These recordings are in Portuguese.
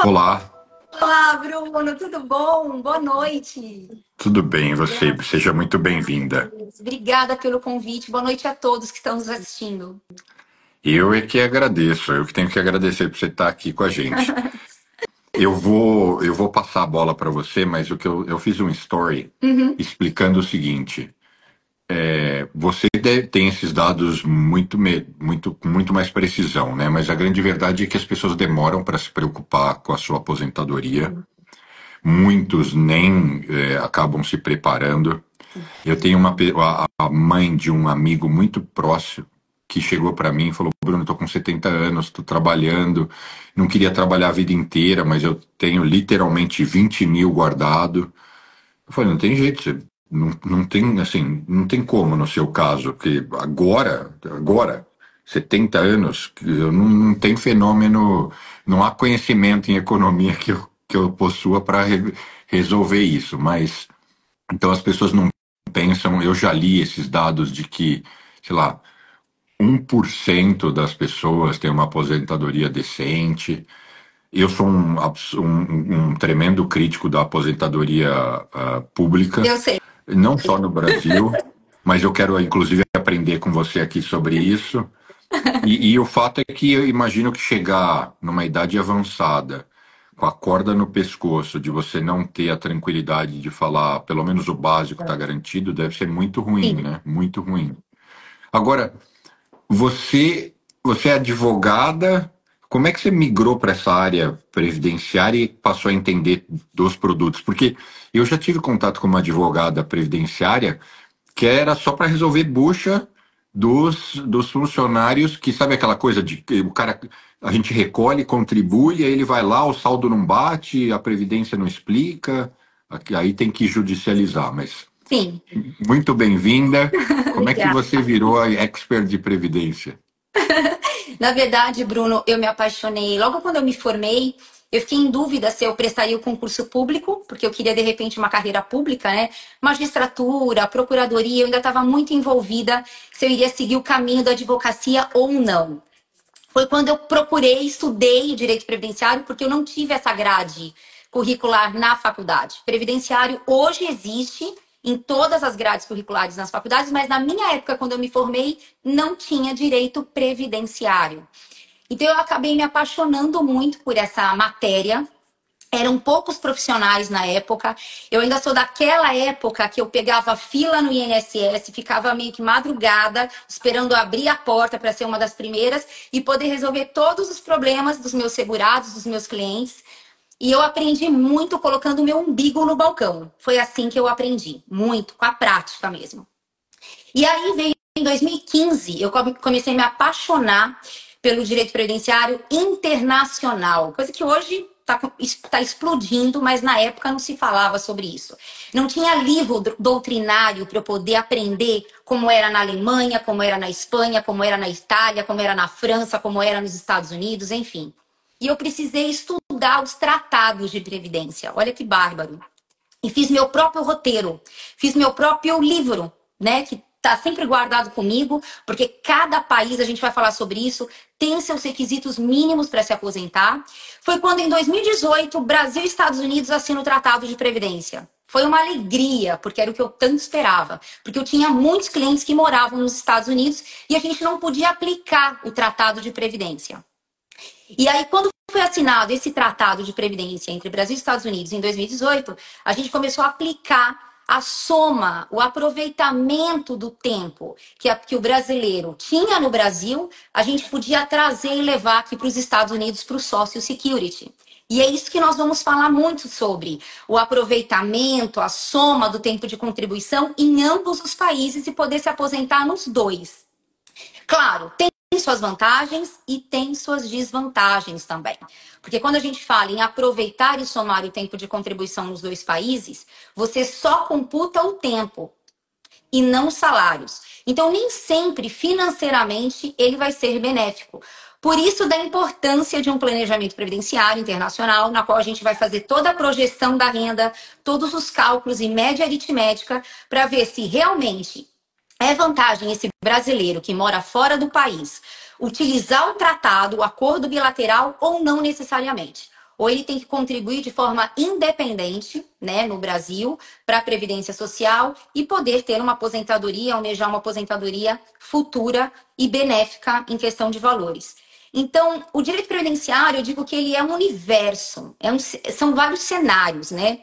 Olá, Olá, Bruno, tudo bom? Boa noite. tudo bem, e você? Seja muito bem-vinda. Graças. Obrigada pelo convite. Boa noite a todos que estão nos assistindo. Eu é que agradeço, eu que tenho que agradecer por você estar aqui com a gente. Eu vou passar a bola para você, mas eu fiz um story Uhum. explicando o seguinte: você tem esses dados com muito mais precisão, né? Mas a grande verdade é que as pessoas demoram para se preocupar com a sua aposentadoria. Muitos nem acabam se preparando. Eu tenho a mãe de um amigo muito próximo que chegou para mim e falou: Bruno, tô com 70 anos, tô trabalhando, não queria trabalhar a vida inteira, mas eu tenho literalmente 20 mil guardado. Eu falei: não tem jeito, você não tem, assim, não tem como no seu caso, porque agora, 70 anos, não tem fenômeno, não há conhecimento em economia que eu possua para resolver isso, mas então as pessoas não pensam, eu já li esses dados de que, sei lá, 1% das pessoas tem uma aposentadoria decente. Eu sou um tremendo crítico da aposentadoria pública, Eu sei. não só no Brasil, mas eu quero, inclusive, aprender com você aqui sobre isso. E o fato é que eu imagino que chegar numa idade avançada, com a corda no pescoço, de você não ter a tranquilidade de falar, pelo menos o básico está garantido, deve ser muito ruim, Sim. né? Muito ruim. Agora, você é advogada, como é que você migrou para essa área previdenciária e passou a entender dos produtos? Porque eu já tive contato com uma advogada previdenciária que era só para resolver bucha dos funcionários que sabe aquela coisa de que o cara a gente recolhe, contribui, aí ele vai lá, o saldo não bate, a previdência não explica, aí tem que judicializar, mas Sim. muito bem-vinda. Como é que Obrigada. você virou a expert de previdência? Na verdade, Bruno, eu me apaixonei. Logo quando eu me formei, eu fiquei em dúvida se eu prestaria o concurso público, porque eu queria, de repente, uma carreira pública, né? Magistratura, procuradoria, eu ainda estava muito envolvida se eu iria seguir o caminho da advocacia ou não. Foi quando eu procurei, estudei o direito previdenciário, porque eu não tive essa grade curricular na faculdade. Previdenciário hoje existe em todas as grades curriculares nas faculdades, mas na minha época, quando eu me formei, não tinha direito previdenciário. Então eu acabei me apaixonando muito por essa matéria. Eram poucos profissionais na época. Eu ainda sou daquela época que eu pegava fila no INSS, ficava meio que madrugada, esperando abrir a porta para ser uma das primeiras e poder resolver todos os problemas dos meus segurados, dos meus clientes. E eu aprendi muito colocando o meu umbigo no balcão. Foi assim que eu aprendi, muito, com a prática mesmo. E aí veio em 2015, eu comecei a me apaixonar pelo direito previdenciário internacional, coisa que hoje está explodindo, mas na época não se falava sobre isso. Não tinha livro doutrinário para eu poder aprender como era na Alemanha, como era na Espanha, como era na Itália, como era na França, como era nos Estados Unidos, enfim. E eu precisei estudar os tratados de previdência. Olha que bárbaro. E fiz meu próprio roteiro, fiz meu próprio livro, né? Que está sempre guardado comigo, porque cada país, a gente vai falar sobre isso, tem seus requisitos mínimos para se aposentar. Foi quando, em 2018, Brasil e Estados Unidos assinam o Tratado de Previdência. Foi uma alegria, porque era o que eu tanto esperava. Porque eu tinha muitos clientes que moravam nos Estados Unidos e a gente não podia aplicar o Tratado de Previdência. E aí, quando foi assinado esse tratado de previdência entre Brasil e Estados Unidos em 2018, a gente começou a aplicar a soma, o aproveitamento do tempo que o brasileiro tinha no Brasil, a gente podia trazer e levar aqui para os Estados Unidos para o Social Security. E é isso que nós vamos falar muito sobre o aproveitamento, a soma do tempo de contribuição em ambos os países e poder se aposentar nos dois. Claro, tem suas vantagens e tem suas desvantagens também. Porque quando a gente fala em aproveitar e somar o tempo de contribuição nos dois países, você só computa o tempo e não salários. Então, nem sempre financeiramente ele vai ser benéfico. Por isso, da importância de um planejamento previdenciário internacional, na qual a gente vai fazer toda a projeção da renda, todos os cálculos e média aritmética, para ver se realmente é vantagem esse brasileiro que mora fora do país utilizar o tratado, o acordo bilateral ou não necessariamente. ou ele tem que contribuir de forma independente, né, no Brasil, para a Previdência Social e poder ter uma aposentadoria, almejar uma aposentadoria futura e benéfica em questão de valores. Então, o direito previdenciário, eu digo que ele é um universo, são vários cenários, né?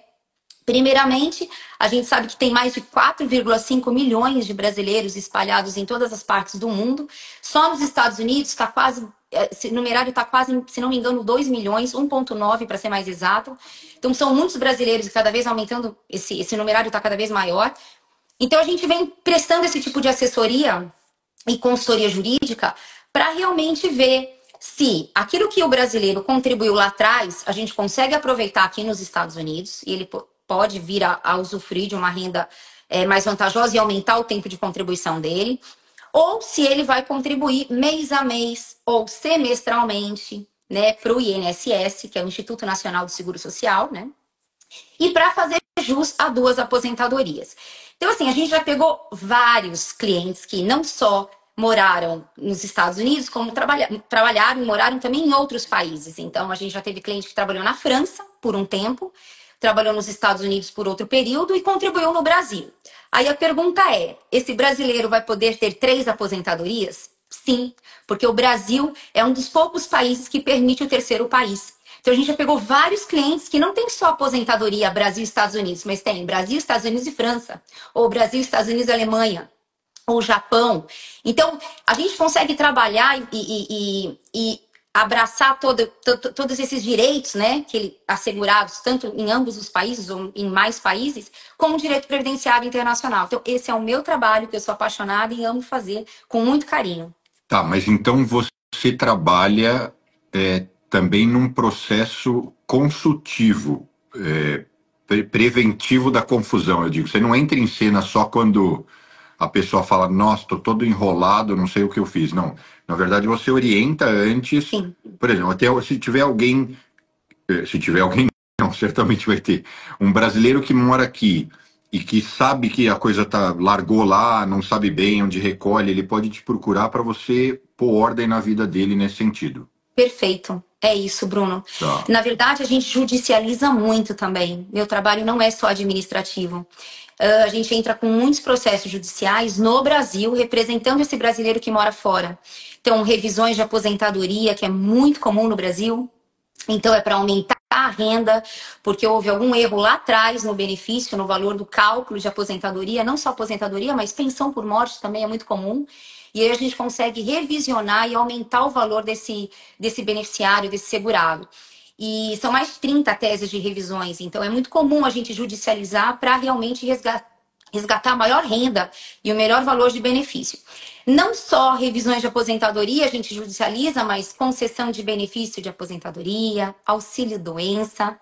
Primeiramente, a gente sabe que tem mais de 4,5 milhões de brasileiros espalhados em todas as partes do mundo. Só nos Estados Unidos está quase, esse numerário está quase, se não me engano, 2 milhões, 1,9 para ser mais exato. Então, são muitos brasileiros e cada vez aumentando, esse numerário está cada vez maior. Então, a gente vem prestando esse tipo de assessoria e consultoria jurídica para realmente ver se aquilo que o brasileiro contribuiu lá atrás, a gente consegue aproveitar aqui nos Estados Unidos, e ele pode vir a usufruir de uma renda mais vantajosa e aumentar o tempo de contribuição dele, ou se ele vai contribuir mês a mês ou semestralmente, né, para o INSS, que é o Instituto Nacional do Seguro Social, né, e para fazer jus a 2 aposentadorias. Então, assim, a gente já pegou vários clientes que não só moraram nos Estados Unidos, como trabalharam e moraram também em outros países. Então, a gente já teve cliente que trabalhou na França por um tempo, trabalhou nos Estados Unidos por outro período e contribuiu no Brasil. Aí a pergunta é, esse brasileiro vai poder ter 3 aposentadorias? Sim, porque o Brasil é um dos poucos países que permite o terceiro país. Então a gente já pegou vários clientes que não tem só aposentadoria Brasil e Estados Unidos, mas tem Brasil, Estados Unidos e França, ou Brasil, Estados Unidos e Alemanha, ou Japão. Então a gente consegue trabalhar e abraçar todos esses direitos, né, assegurados tanto em ambos os países ou em mais países, como o direito previdenciário internacional. Então, esse é o meu trabalho, que eu sou apaixonada e amo fazer com muito carinho. Tá, mas então você trabalha também num processo consultivo, preventivo da confusão, eu digo. Você não entra em cena só quando a pessoa fala, nossa, estou todo enrolado, não sei o que eu fiz. Não, na verdade você orienta antes. Sim. Por exemplo, até se tiver alguém, não, certamente vai ter, um brasileiro que mora aqui e que sabe que a coisa largou lá, não sabe bem onde recolhe, ele pode te procurar para você pôr ordem na vida dele nesse sentido. Perfeito. É isso, Bruno. Tá. Na verdade, a gente judicializa muito também. Meu trabalho não é só administrativo. A gente entra com muitos processos judiciais no Brasil, representando esse brasileiro que mora fora. Então, revisões de aposentadoria, que é muito comum no Brasil. Então, é para aumentar a renda, porque houve algum erro lá atrás no benefício, no valor do cálculo de aposentadoria. Não só aposentadoria, mas pensão por morte também é muito comum. E aí a gente consegue revisionar e aumentar o valor desse beneficiário, desse segurado. E são mais de 30 teses de revisões. Então, é muito comum a gente judicializar para realmente resgatar a maior renda e o melhor valor de benefício. Não só revisões de aposentadoria a gente judicializa, mas concessão de benefício de aposentadoria, auxílio-doença,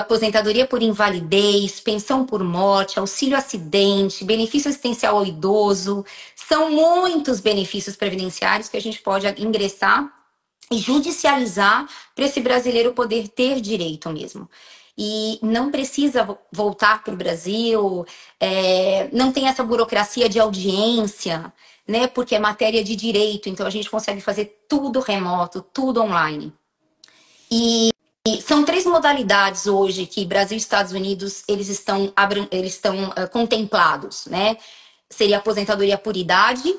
aposentadoria por invalidez, pensão por morte, auxílio-acidente, benefício assistencial ao idoso. São muitos benefícios previdenciários que a gente pode ingressar e judicializar para esse brasileiro poder ter direito mesmo. E não precisa voltar para o Brasil, não tem essa burocracia de audiência, né? Porque é matéria de direito, então a gente consegue fazer tudo remoto, tudo online. E são 3 modalidades hoje que Brasil e Estados Unidos eles estão contemplados, né? Seria aposentadoria por idade,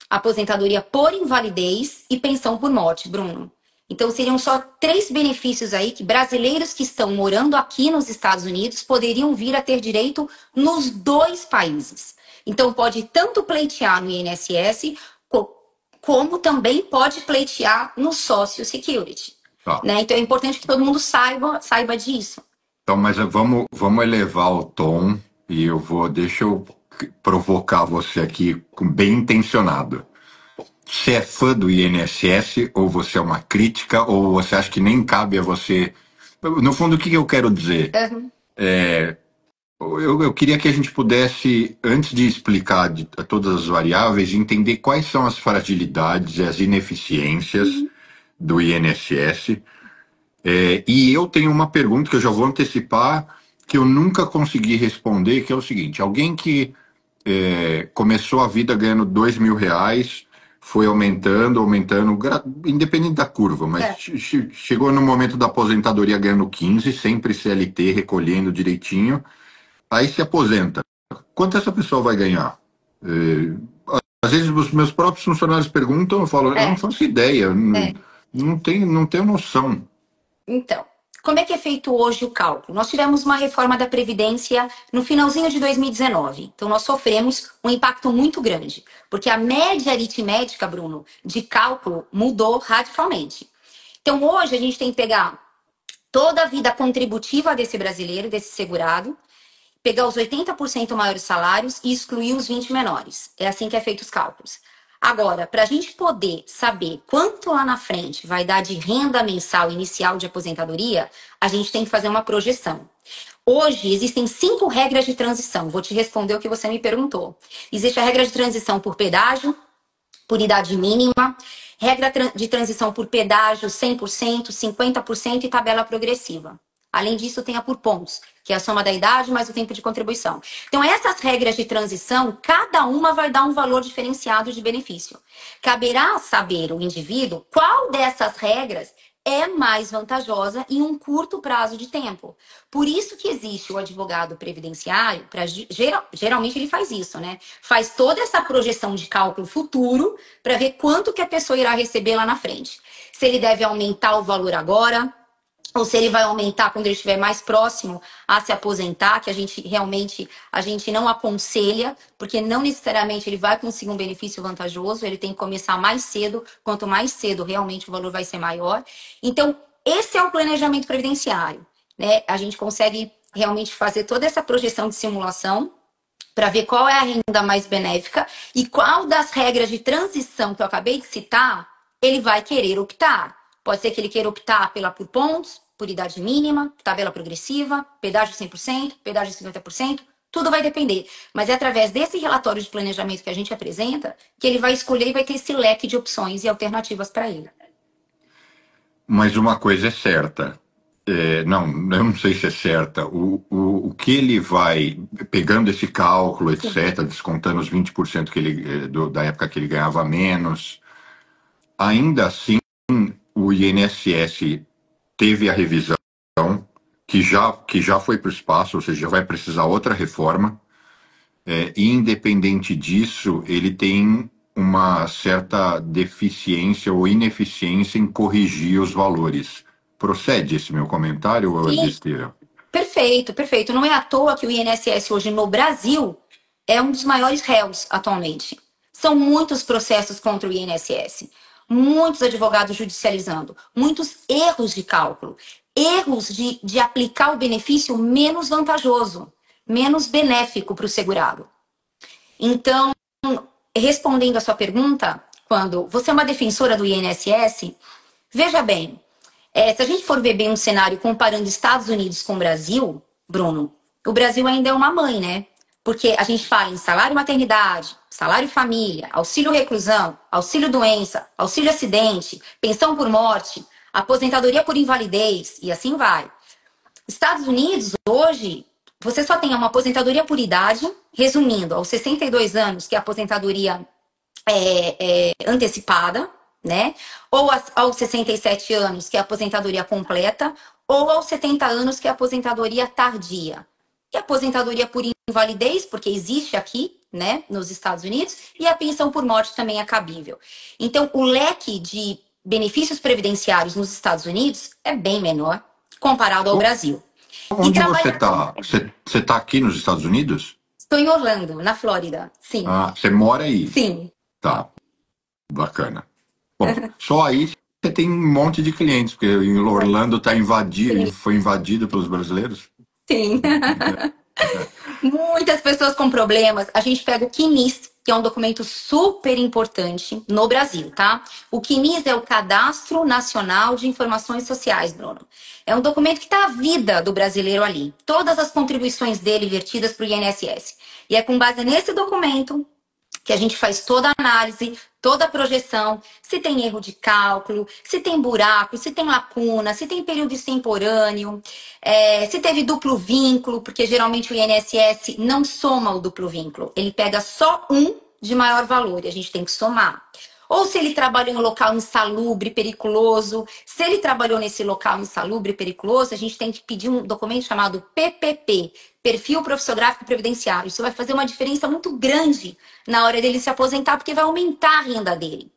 aposentadoria por invalidez e pensão por morte, Bruno. Então, seriam só 3 benefícios aí que brasileiros que estão morando aqui nos Estados Unidos poderiam vir a ter direito nos 2 países. Então, pode tanto pleitear no INSS, como também pode pleitear no Social Security. Tá. Né? Então, é importante que todo mundo saiba disso. Então, mas vamos elevar o tom e deixa eu provocar você aqui, bem intencionado. Você é fã do INSS ou você é uma crítica ou você acha que nem cabe a você? No fundo, o que eu quero dizer? Uhum. Eu queria que a gente pudesse, antes de explicar todas as variáveis, entender quais são as fragilidades e as ineficiências do INSS. E eu tenho uma pergunta que eu já vou antecipar, que eu nunca consegui responder, que é o seguinte: alguém que começou a vida ganhando R$2.000, foi aumentando, aumentando, independente da curva, mas É. chegou no momento da aposentadoria ganhando 15, sempre CLT, recolhendo direitinho, aí se aposenta. Quanto essa pessoa vai ganhar? Às vezes os meus próprios funcionários perguntam, eu falo, eu não É, faço ideia, não, é. não tenho noção. Então, como é que é feito hoje o cálculo? Nós tivemos uma reforma da Previdência no finalzinho de 2019. Então, nós sofremos um impacto muito grande, porque a média aritmética, Bruno, de cálculo mudou radicalmente. Então, hoje a gente tem que pegar toda a vida contributiva desse brasileiro, desse segurado, pegar os 80% maiores salários e excluir os 20 menores. É assim que é feito os cálculos. Agora, para a gente poder saber quanto lá na frente vai dar de renda mensal inicial de aposentadoria, a gente tem que fazer uma projeção. Hoje, existem 5 regras de transição. Vou te responder o que você me perguntou. Existe a regra de transição por pedágio, por idade mínima, regra de transição por pedágio 100%, 50% e tabela progressiva. Além disso, tem a por pontos, que é a soma da idade mais o tempo de contribuição. Então, essas regras de transição, cada uma vai dar um valor diferenciado de benefício. Caberá saber o indivíduo qual dessas regras é mais vantajosa em um curto prazo de tempo. Por isso que existe o advogado previdenciário, geralmente ele faz isso, né? Faz toda essa projeção de cálculo futuro para ver quanto que a pessoa irá receber lá na frente. Se ele deve aumentar o valor agora, ou se ele vai aumentar quando ele estiver mais próximo a se aposentar, que a gente não aconselha, porque não necessariamente ele vai conseguir um benefício vantajoso, ele tem que começar mais cedo, quanto mais cedo realmente o valor vai ser maior. Então, esse é o planejamento previdenciário, né? A gente consegue realmente fazer toda essa projeção de simulação para ver qual é a renda mais benéfica e qual das regras de transição que eu acabei de citar ele vai querer optar. Pode ser que ele queira optar por pontos, por idade mínima, tabela progressiva, pedágio 100%, pedágio 50%, tudo vai depender. Mas é através desse relatório de planejamento que a gente apresenta que ele vai escolher e vai ter esse leque de opções e alternativas para ele. Mas uma coisa é certa, não, eu não sei se é certa, o que ele vai, pegando esse cálculo, Sim. etc., descontando os 20% que da época que ele ganhava menos, ainda assim o INSS teve a revisão que já foi para o espaço, ou seja, vai precisar outra reforma. E independente disso, ele tem uma certa deficiência ou ineficiência em corrigir os valores. Procede esse meu comentário ou é Sim, besteira? perfeito, perfeito. Não é à toa que o INSS hoje no Brasil é um dos maiores réus atualmente. São muitos processos contra o INSS, muitos advogados judicializando, muitos erros de cálculo, erros de aplicar o benefício menos vantajoso, menos benéfico para o segurado. Então, respondendo a sua pergunta, quando você é uma defensora do INSS, veja bem, se a gente for ver bem um cenário comparando Estados Unidos com o Brasil, Bruno, o Brasil ainda é uma mãe, né? Porque a gente fala em salário maternidade, salário família, auxílio reclusão, auxílio doença, auxílio acidente, pensão por morte, aposentadoria por invalidez e assim vai. Estados Unidos, hoje, você só tem uma aposentadoria por idade, resumindo, aos 62 anos, que é a aposentadoria antecipada, né? Ou aos 67 anos, que é a aposentadoria completa, ou aos 70 anos, que é a aposentadoria tardia. E a aposentadoria por invalidez, porque existe aqui, né, nos Estados Unidos, e a pensão por morte também é cabível. Então, o leque de benefícios previdenciários nos Estados Unidos é bem menor comparado ao Brasil. E Onde você trabalhar. está? Você está aqui nos Estados Unidos? Estou em Orlando, na Flórida. Sim, Ah, você mora aí. sim, Tá, bacana. Bom, só aí você tem um monte de clientes, porque em Orlando sim, foi invadido pelos brasileiros. sim. Muitas pessoas com problemas. A gente pega o CNIS, que é um documento super importante no Brasil, tá? O CNIS é o Cadastro Nacional de Informações Sociais, Bruno. É um documento que está a vida do brasileiro ali. Todas as contribuições dele vertidas para o INSS. E é com base nesse documento que a gente faz toda a análise, toda a projeção, se tem erro de cálculo, se tem buraco, se tem lacuna, se tem período extemporâneo, se teve duplo vínculo, porque geralmente o INSS não soma o duplo vínculo, ele pega só um de maior valor e a gente tem que somar. ou se ele trabalhou em um local insalubre, periculoso. Se ele trabalhou nesse local insalubre, periculoso, a gente tem que pedir um documento chamado PPP, Perfil Profissiográfico Previdenciário. Isso vai fazer uma diferença muito grande na hora dele se aposentar, porque vai aumentar a renda dele.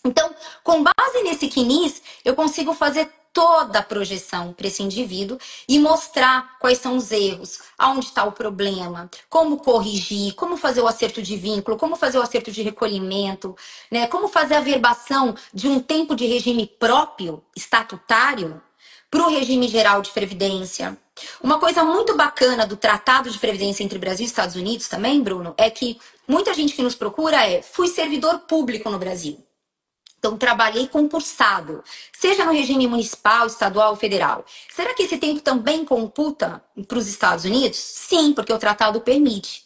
Então, com base nesse CNIS, eu consigo fazer toda a projeção para esse indivíduo e mostrar quais são os erros, aonde está o problema, como corrigir, como fazer o acerto de vínculo, como fazer o acerto de recolhimento, né? Como fazer a verbação de um tempo de regime próprio, estatutário, para o regime geral de previdência. Uma coisa muito bacana do Tratado de Previdência entre Brasil e Estados Unidos também, Bruno, é que muita gente que nos procura fui servidor público no Brasil. Então, trabalhei concursado, seja no regime municipal, estadual ou federal. Será que esse tempo também computa para os Estados Unidos? Sim, porque o tratado permite.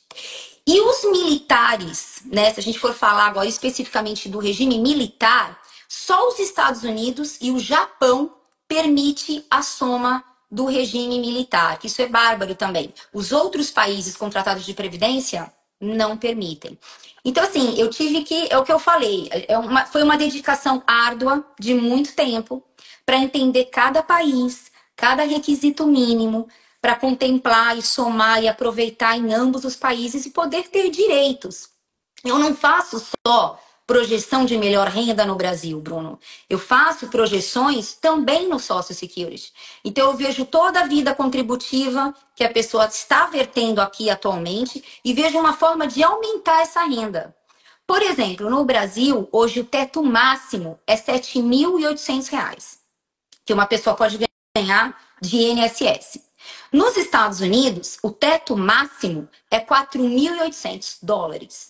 E os militares, né? Se a gente for falar agora especificamente do regime militar, só os Estados Unidos e o Japão permite a soma do regime militar, que isso é bárbaro também. Os outros países com tratados de previdência não permitem. Então, assim, eu tive que, é o que eu falei, foi uma dedicação árdua de muito tempo para entender cada país, cada requisito mínimo, para contemplar e somar e aproveitar em ambos os países e poder ter direitos. Eu não faço só projeção de melhor renda no Brasil, Bruno. Eu faço projeções também no Social Security. Então, eu vejo toda a vida contributiva que a pessoa está vertendo aqui atualmente e vejo uma forma de aumentar essa renda. Por exemplo, no Brasil, hoje o teto máximo é R$ 7.800 que uma pessoa pode ganhar de INSS. Nos Estados Unidos, o teto máximo é $4.800,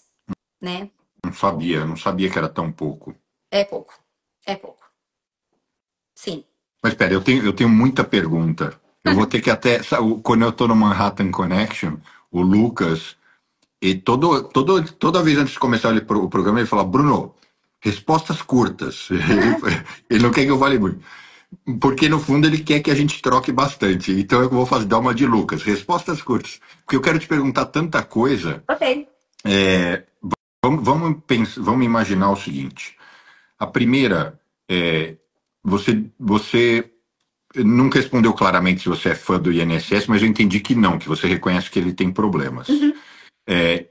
né? Não sabia que era tão pouco. É pouco. Sim. Mas espera, eu tenho muita pergunta. Eu vou ter que até. Quando eu estou no Manhattan Connection, o Lucas, e toda vez antes de começar o programa, ele fala: Bruno, respostas curtas. Ele não quer que eu fale muito. Porque no fundo ele quer que a gente troque bastante. Então eu vou dar uma de Lucas, respostas curtas. Porque eu quero te perguntar tanta coisa. Ok. Vamos imaginar o seguinte. A primeira você nunca respondeu claramente se você é fã do INSS, mas eu entendi que não, que você reconhece que ele tem problemas. Uhum.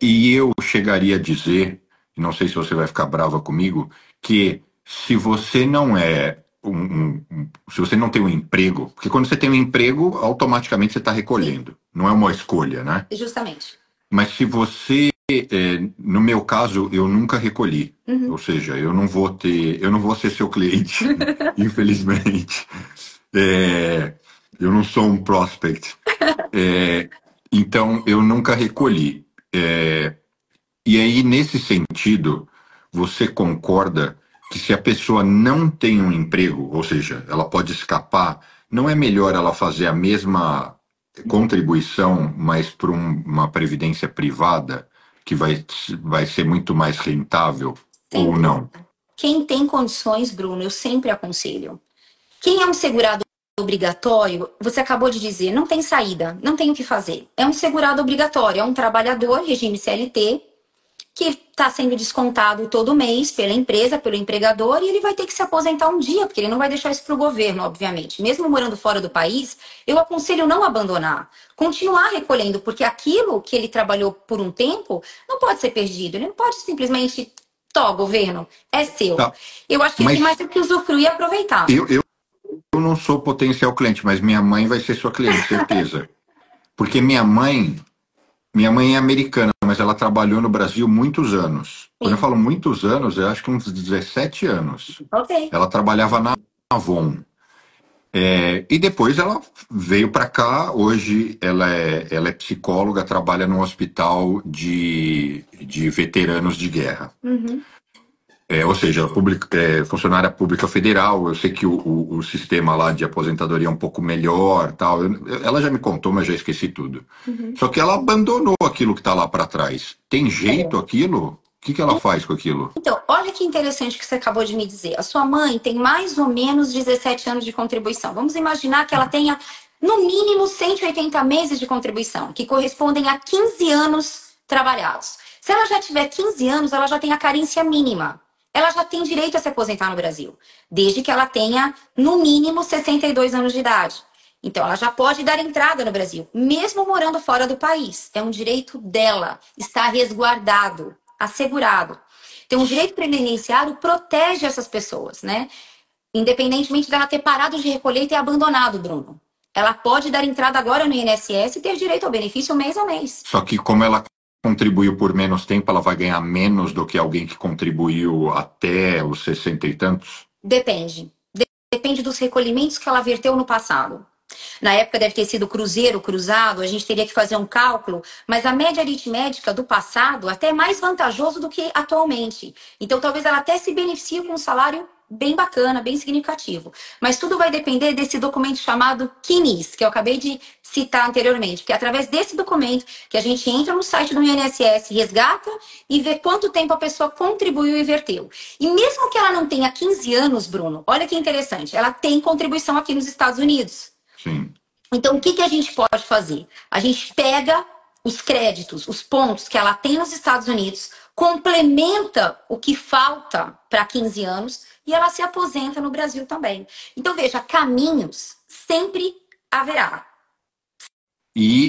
E eu chegaria a dizer, não sei se você vai ficar brava comigo, que se você não é se você não tem um emprego, porque quando você tem um emprego, automaticamente você está recolhendo. Não é uma escolha, né? Justamente. Mas se você, no meu caso, eu nunca recolhi. Uhum. Ou seja, eu não vou ser seu cliente, infelizmente. Eu não sou um prospect. Então, eu nunca recolhi. E aí, nesse sentido, você concorda que se a pessoa não tem um emprego, ou seja, ela pode escapar, não é melhor ela fazer a mesma contribuição, mas para uma previdência privada, que vai ser muito mais rentável, ou não? Quem tem condições, Bruno, eu sempre aconselho. Quem é um segurado obrigatório, você acabou de dizer, não tem saída, não tem o que fazer. É um segurado obrigatório, é um trabalhador, regime CLT, que está sendo descontado todo mês pela empresa, pelo empregador, e ele vai ter que se aposentar um dia, porque ele não vai deixar isso para o governo, obviamente. Mesmo morando fora do país, eu aconselho não abandonar, continuar recolhendo, porque aquilo que ele trabalhou por um tempo não pode ser perdido. Ele não pode simplesmente, governo, é seu. Tá. Eu acho que ele tem mais do que usufruir e aproveitar. Eu não sou potencial cliente, mas minha mãe vai ser sua cliente, certeza. Porque minha mãe é americana, mas ela trabalhou no Brasil muitos anos. Sim. Quando eu falo muitos anos, eu acho que uns 17 anos. Ok. Ela trabalhava na Avon. E depois ela veio para cá. Hoje ela é psicóloga, trabalha num hospital de veteranos de guerra. Uhum. Ou seja, funcionária pública federal. Eu sei que o sistema lá de aposentadoria é um pouco melhor, tal. Ela já me contou, mas já esqueci tudo. Uhum. Só que ela abandonou aquilo que está lá para trás. Tem jeito aquilo? O que ela faz com aquilo? Então, olha que interessante que você acabou de me dizer. A sua mãe tem mais ou menos 17 anos de contribuição. Vamos imaginar que ela tenha, no mínimo, 180 meses de contribuição, que correspondem a 15 anos trabalhados. Se ela já tiver 15 anos, ela já tem a carência mínima. ela já tem direito a se aposentar no Brasil, desde que ela tenha, no mínimo, 62 anos de idade. Então, ela já pode dar entrada no Brasil, mesmo morando fora do país. É um direito dela, está resguardado, assegurado. Então, o direito previdenciário protege essas pessoas, né? Independentemente dela ter parado de recolher e ter abandonado, Bruno. Ela pode dar entrada agora no INSS e ter direito ao benefício mês a mês. Só que como ela contribuiu por menos tempo, ela vai ganhar menos do que alguém que contribuiu até os 60 e tantos? Depende. Depende dos recolhimentos que ela verteu no passado. Na época deve ter sido cruzeiro, cruzado, a gente teria que fazer um cálculo, mas a média aritmética do passado até é mais vantajoso do que atualmente. Então talvez ela até se beneficie com um salário bem bacana, bem significativo. Mas tudo vai depender desse documento chamado CNIS, que eu acabei de citar anteriormente, porque é através desse documento que a gente entra no site do INSS, resgata e vê quanto tempo a pessoa contribuiu e verteu. E mesmo que ela não tenha 15 anos, Bruno, olha que interessante, ela tem contribuição aqui nos Estados Unidos. Sim. Então, o que a gente pode fazer? A gente pega os créditos, os pontos que ela tem nos Estados Unidos, complementa o que falta para 15 anos e ela se aposenta no Brasil também. Então, veja, caminhos sempre haverá.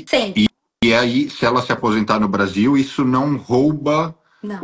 Sempre. E aí, se ela se aposentar no Brasil, isso não rouba Não.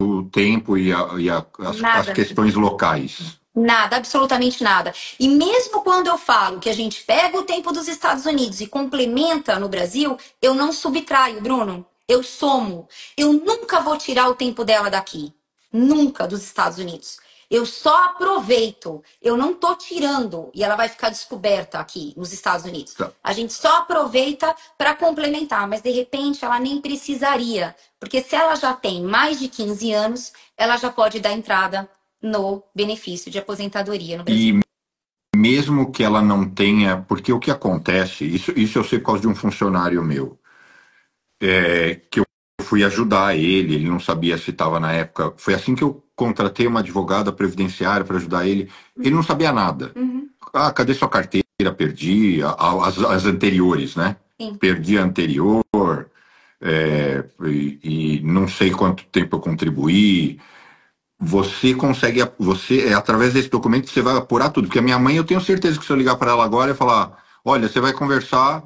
o tempo e as questões locais? Nada, absolutamente nada. E mesmo quando eu falo que a gente pega o tempo dos Estados Unidos e complementa no Brasil, eu não subtraio, Bruno. Eu somo. Eu nunca vou tirar o tempo dela daqui. Nunca dos Estados Unidos. Eu só aproveito. Eu não tô tirando e ela vai ficar descoberta aqui nos Estados Unidos. Tá. A gente só aproveita para complementar, mas de repente ela nem precisaria. Porque se ela já tem mais de 15 anos, ela já pode dar entrada no benefício de aposentadoria no Brasil. E mesmo que ela não tenha, porque o que acontece, isso eu sei por causa de um funcionário meu, que eu fui ajudar ele não sabia se estava na época, foi assim que eu contratei uma advogada previdenciária para ajudar ele não sabia nada. Uhum. Ah, cadê sua carteira? Perdi, as anteriores, né? Sim. Perdi a anterior, e não sei quanto tempo eu contribuí. Você consegue, através desse documento, você vai apurar tudo. Porque a minha mãe, eu tenho certeza que se eu ligar para ela agora e falar, olha, você vai conversar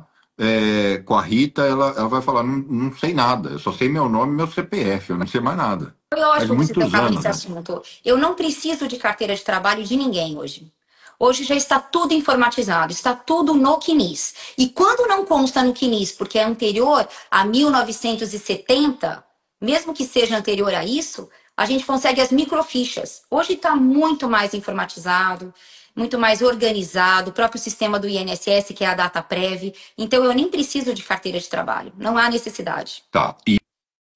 com a Rita, ela vai falar, não sei nada, eu só sei meu nome e meu CPF, eu não sei mais nada. Foi ótimo você muitos tocar anos, nesse né? assunto. Eu não preciso de carteira de trabalho de ninguém hoje. Hoje já está tudo informatizado, está tudo no CNIS. E quando não consta no CNIS, porque é anterior a 1970, mesmo que seja anterior a isso, a gente consegue as microfichas. Hoje está muito mais informatizado, muito mais organizado, o próprio sistema do INSS, que é a DataPrev. Então, eu nem preciso de carteira de trabalho. Não há necessidade. Tá. E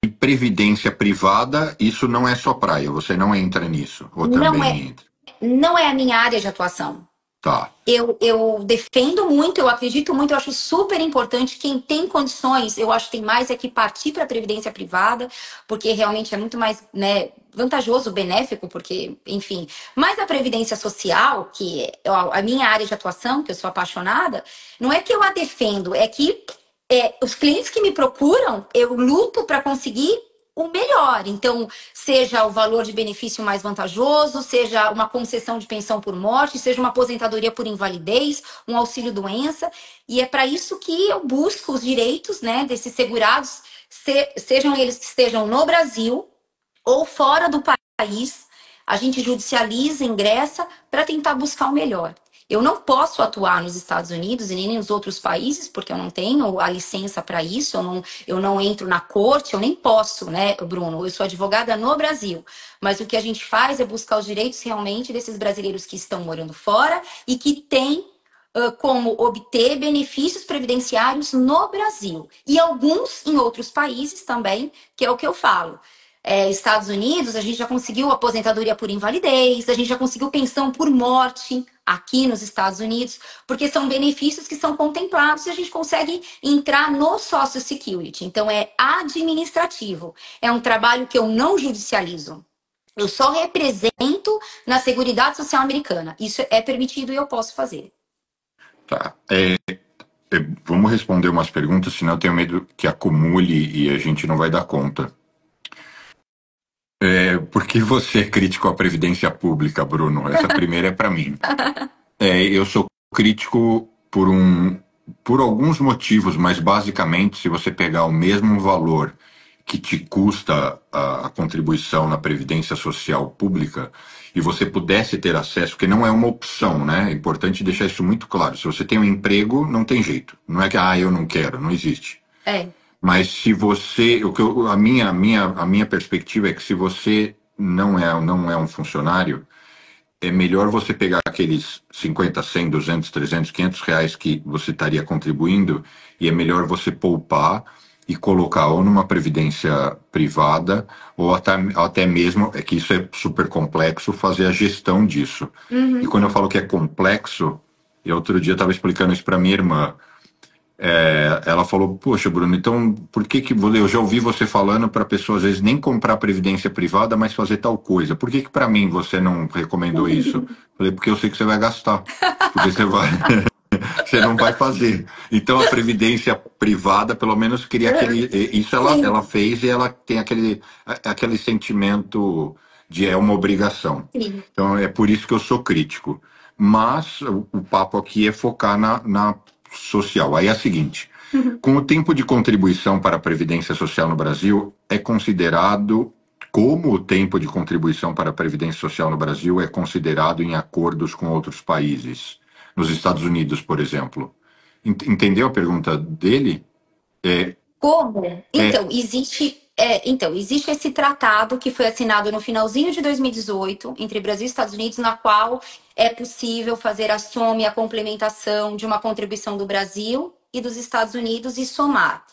previdência privada, isso não é só praia, você não entra nisso? Ou também entra? Não é a minha área de atuação. Tá. Eu defendo muito, eu acredito muito, eu acho super importante. Quem tem condições, eu acho que tem mais é que partir para a previdência privada, porque realmente é muito mais, né, vantajoso, benéfico, porque, enfim. Mas a previdência social, que é a minha área de atuação, que eu sou apaixonada, não é que eu a defendo, é que os clientes que me procuram, eu luto para conseguir o melhor. Então, seja o valor de benefício mais vantajoso, seja uma concessão de pensão por morte, seja uma aposentadoria por invalidez, um auxílio-doença. E é para isso que eu busco os direitos, né, desses segurados, sejam eles que estejam no Brasil ou fora do país. A gente judicializa, ingressa para tentar buscar o melhor. Eu não posso atuar nos Estados Unidos e nem nos outros países, porque eu não tenho a licença para isso, eu não entro na corte, eu nem posso, né, Bruno? Eu sou advogada no Brasil. Mas o que a gente faz é buscar os direitos realmente desses brasileiros que estão morando fora e que têm como obter benefícios previdenciários no Brasil. E alguns em outros países também, que é o que eu falo. Estados Unidos, a gente já conseguiu aposentadoria por invalidez, a gente já conseguiu pensão por morte aqui nos Estados Unidos, porque são benefícios que são contemplados e a gente consegue entrar no Social Security. Então, é administrativo. É um trabalho que eu não judicializo. Eu só represento na Seguridade Social Americana. Isso é permitido e eu posso fazer. Tá. Vamos responder umas perguntas, senão eu tenho medo que acumule e a gente não vai dar conta. Por que você é crítico à Previdência Pública, Bruno? Essa primeira é para mim. Eu sou crítico por alguns motivos, mas basicamente, se você pegar o mesmo valor que te custa a contribuição na Previdência Social Pública e você pudesse ter acesso, porque não é uma opção, né? É importante deixar isso muito claro. Se você tem um emprego, não tem jeito. Não é que, eu não quero, não existe. É. Mas se você, a minha perspectiva é que se você não é um funcionário, é melhor você pegar aqueles 50, 100, 200, 300, 500 reais que você estaria contribuindo e é melhor você poupar e colocar ou numa previdência privada ou até mesmo, é que isso é super complexo, fazer a gestão disso. E Uhum. quando eu falo que é complexo, eu outro dia estava explicando isso para minha irmã. Ela falou, poxa, Bruno, então por que eu já ouvi você falando para pessoas às vezes nem comprar previdência privada, mas fazer tal coisa? Por que para mim você não recomendou isso? Falei, porque eu sei que você vai gastar, porque você não vai fazer. Então a previdência privada, pelo menos queria isso ela Sim, fez e ela tem aquele sentimento de é uma obrigação. sim. Então é por isso que eu sou crítico. Mas o papo aqui é focar na social. Aí é o seguinte: com o tempo de contribuição para a Previdência Social no Brasil, é considerado como o tempo de contribuição para a Previdência Social no Brasil é considerado em acordos com outros países. Nos Estados Unidos, por exemplo. Entendeu a pergunta dele? É, Como? é, Existe esse tratado que foi assinado no finalzinho de 2018 entre Brasil e Estados Unidos, na qual é possível fazer a soma e a complementação de uma contribuição do Brasil e dos Estados Unidos e somar,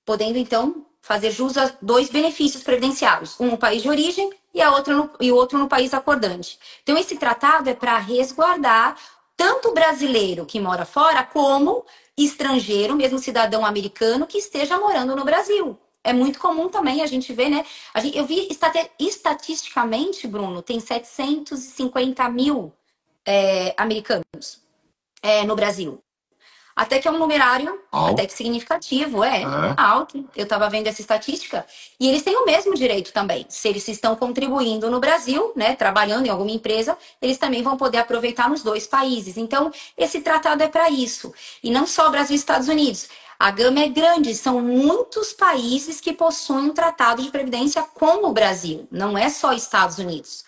podendo então fazer jus a dois benefícios previdenciários, um no país de origem e o outro no país acordante. Então, esse tratado é para resguardar tanto o brasileiro que mora fora, como estrangeiro, mesmo cidadão americano, que esteja morando no Brasil. É muito comum também a gente ver, né? Eu vi estatisticamente, Bruno, tem 750 mil americanos no Brasil. Até que é um numerário até que alto. significativo, É. alto. Eu estava vendo essa estatística. E eles têm o mesmo direito também. Se eles estão contribuindo no Brasil, né, trabalhando em alguma empresa, eles também vão poder aproveitar nos dois países. Então, esse tratado é para isso. E não só Brasil e Estados Unidos. A gama é grande, são muitos países que possuem um tratado de previdência com o Brasil, não é só Estados Unidos.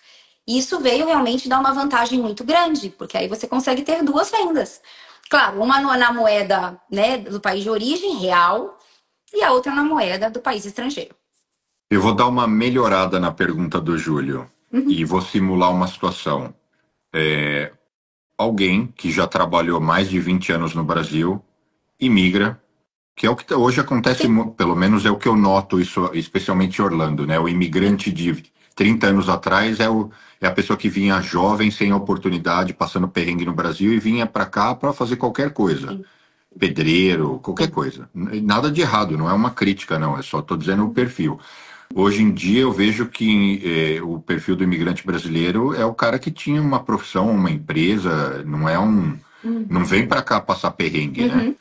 Isso veio realmente dar uma vantagem muito grande, porque aí você consegue ter duas rendas. Claro, uma na moeda, né, do país de origem real e a outra na moeda do país estrangeiro. Eu vou dar uma melhorada na pergunta do Júlio Uhum. e vou simular uma situação. Alguém que já trabalhou mais de 20 anos no Brasil imigra, que é o que hoje acontece, Sim, pelo menos é o que eu noto, isso, especialmente em Orlando, né? O sim, imigrante de 30 anos atrás é a pessoa que vinha jovem, sem oportunidade, passando perrengue no Brasil e vinha para cá para fazer qualquer coisa. sim, Pedreiro, qualquer sim. coisa. Nada de errado, não é uma crítica, não, é só estou dizendo o perfil. Hoje em dia eu vejo que o perfil do imigrante brasileiro é o cara que tinha uma profissão, uma empresa, não vem Uhum. para cá passar perrengue, né? Uhum.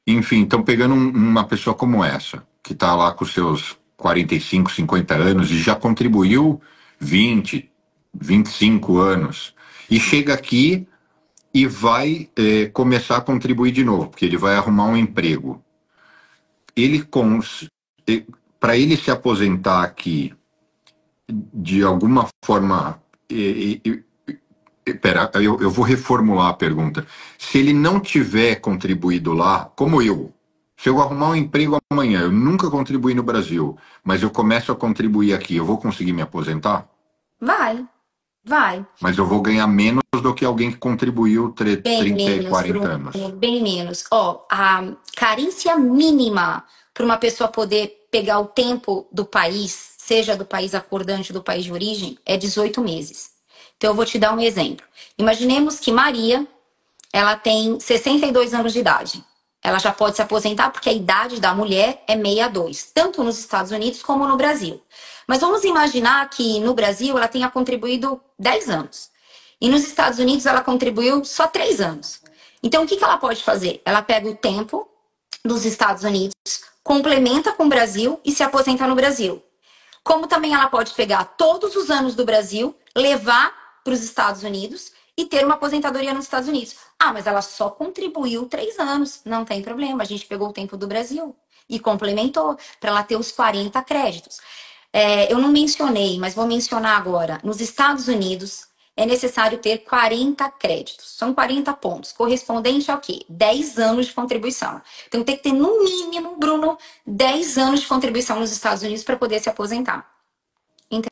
Enfim, então pegando uma pessoa como essa, que está lá com seus 45, 50 anos e já contribuiu 20, 25 anos, e chega aqui e vai começar a contribuir de novo, porque ele vai arrumar um emprego. Ele para ele se aposentar aqui de alguma forma. Pera, eu vou reformular a pergunta. Se ele não tiver contribuído lá, como eu, se eu arrumar um emprego amanhã, eu nunca contribuí no Brasil, mas eu começo a contribuir aqui, eu vou conseguir me aposentar? Vai, vai. Mas eu vou ganhar menos do que alguém que contribuiu Bem 30 e menos, 40 Bruno, anos. bem menos. Ó, a carência mínima para uma pessoa poder pegar o tempo do país, seja do país acordante ou do país de origem, é 18 meses. Então, eu vou te dar um exemplo. Imaginemos que Maria, ela tem 62 anos de idade. Ela já pode se aposentar porque a idade da mulher é 62, tanto nos Estados Unidos como no Brasil. Mas vamos imaginar que no Brasil ela tenha contribuído 10 anos. E nos Estados Unidos ela contribuiu só 3 anos. Então, o que ela pode fazer? Ela pega o tempo dos Estados Unidos, complementa com o Brasil e se aposenta no Brasil. como também ela pode pegar todos os anos do Brasil, levar para os Estados Unidos e ter uma aposentadoria nos Estados Unidos. Ah, mas ela só contribuiu 3 anos. Não tem problema, a gente pegou o tempo do Brasil e complementou para ela ter os 40 créditos. Eu não mencionei, mas vou mencionar agora. Nos Estados Unidos, é necessário ter 40 créditos. São 40 pontos, correspondente ao quê? 10 anos de contribuição. Então tem que ter, no mínimo, Bruno, 10 anos de contribuição nos Estados Unidos para poder se aposentar. Entendeu?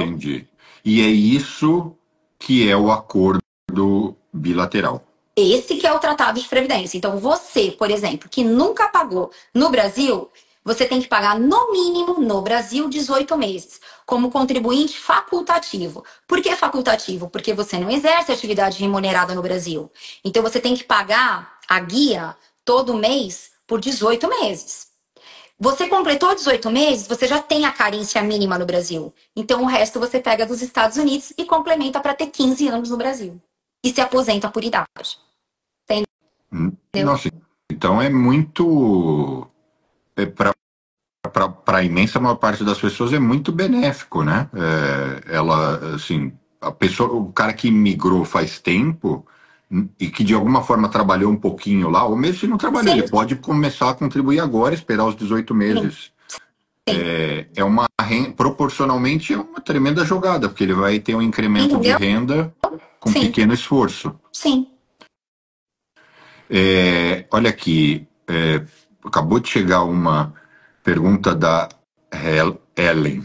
Entendi. E é isso que é o acordo bilateral. Esse que é o tratado de previdência. Então você, por exemplo, que nunca pagou no Brasil, você tem que pagar no mínimo no Brasil 18 meses, como contribuinte facultativo. Por que facultativo? Porque você não exerce atividade remunerada no Brasil. Então você tem que pagar a guia todo mês por 18 meses. Você completou 18 meses, você já tem a carência mínima no Brasil. Então o resto você pega dos Estados Unidos e complementa para ter 15 anos no Brasil. E se aposenta por idade. Entendeu? Nossa, então é muito. Para a imensa maior parte das pessoas é muito benéfico, né? Ela, assim, a pessoa, o cara que migrou faz tempo e que de alguma forma trabalhou um pouquinho lá, ou mesmo se não trabalhou, Sim. ele pode começar a contribuir agora, esperar os 18 meses. Proporcionalmente é uma tremenda jogada, porque ele vai ter um incremento de Entendeu? renda com Sim. pequeno esforço. Sim. Olha aqui, acabou de chegar uma pergunta da Ellen.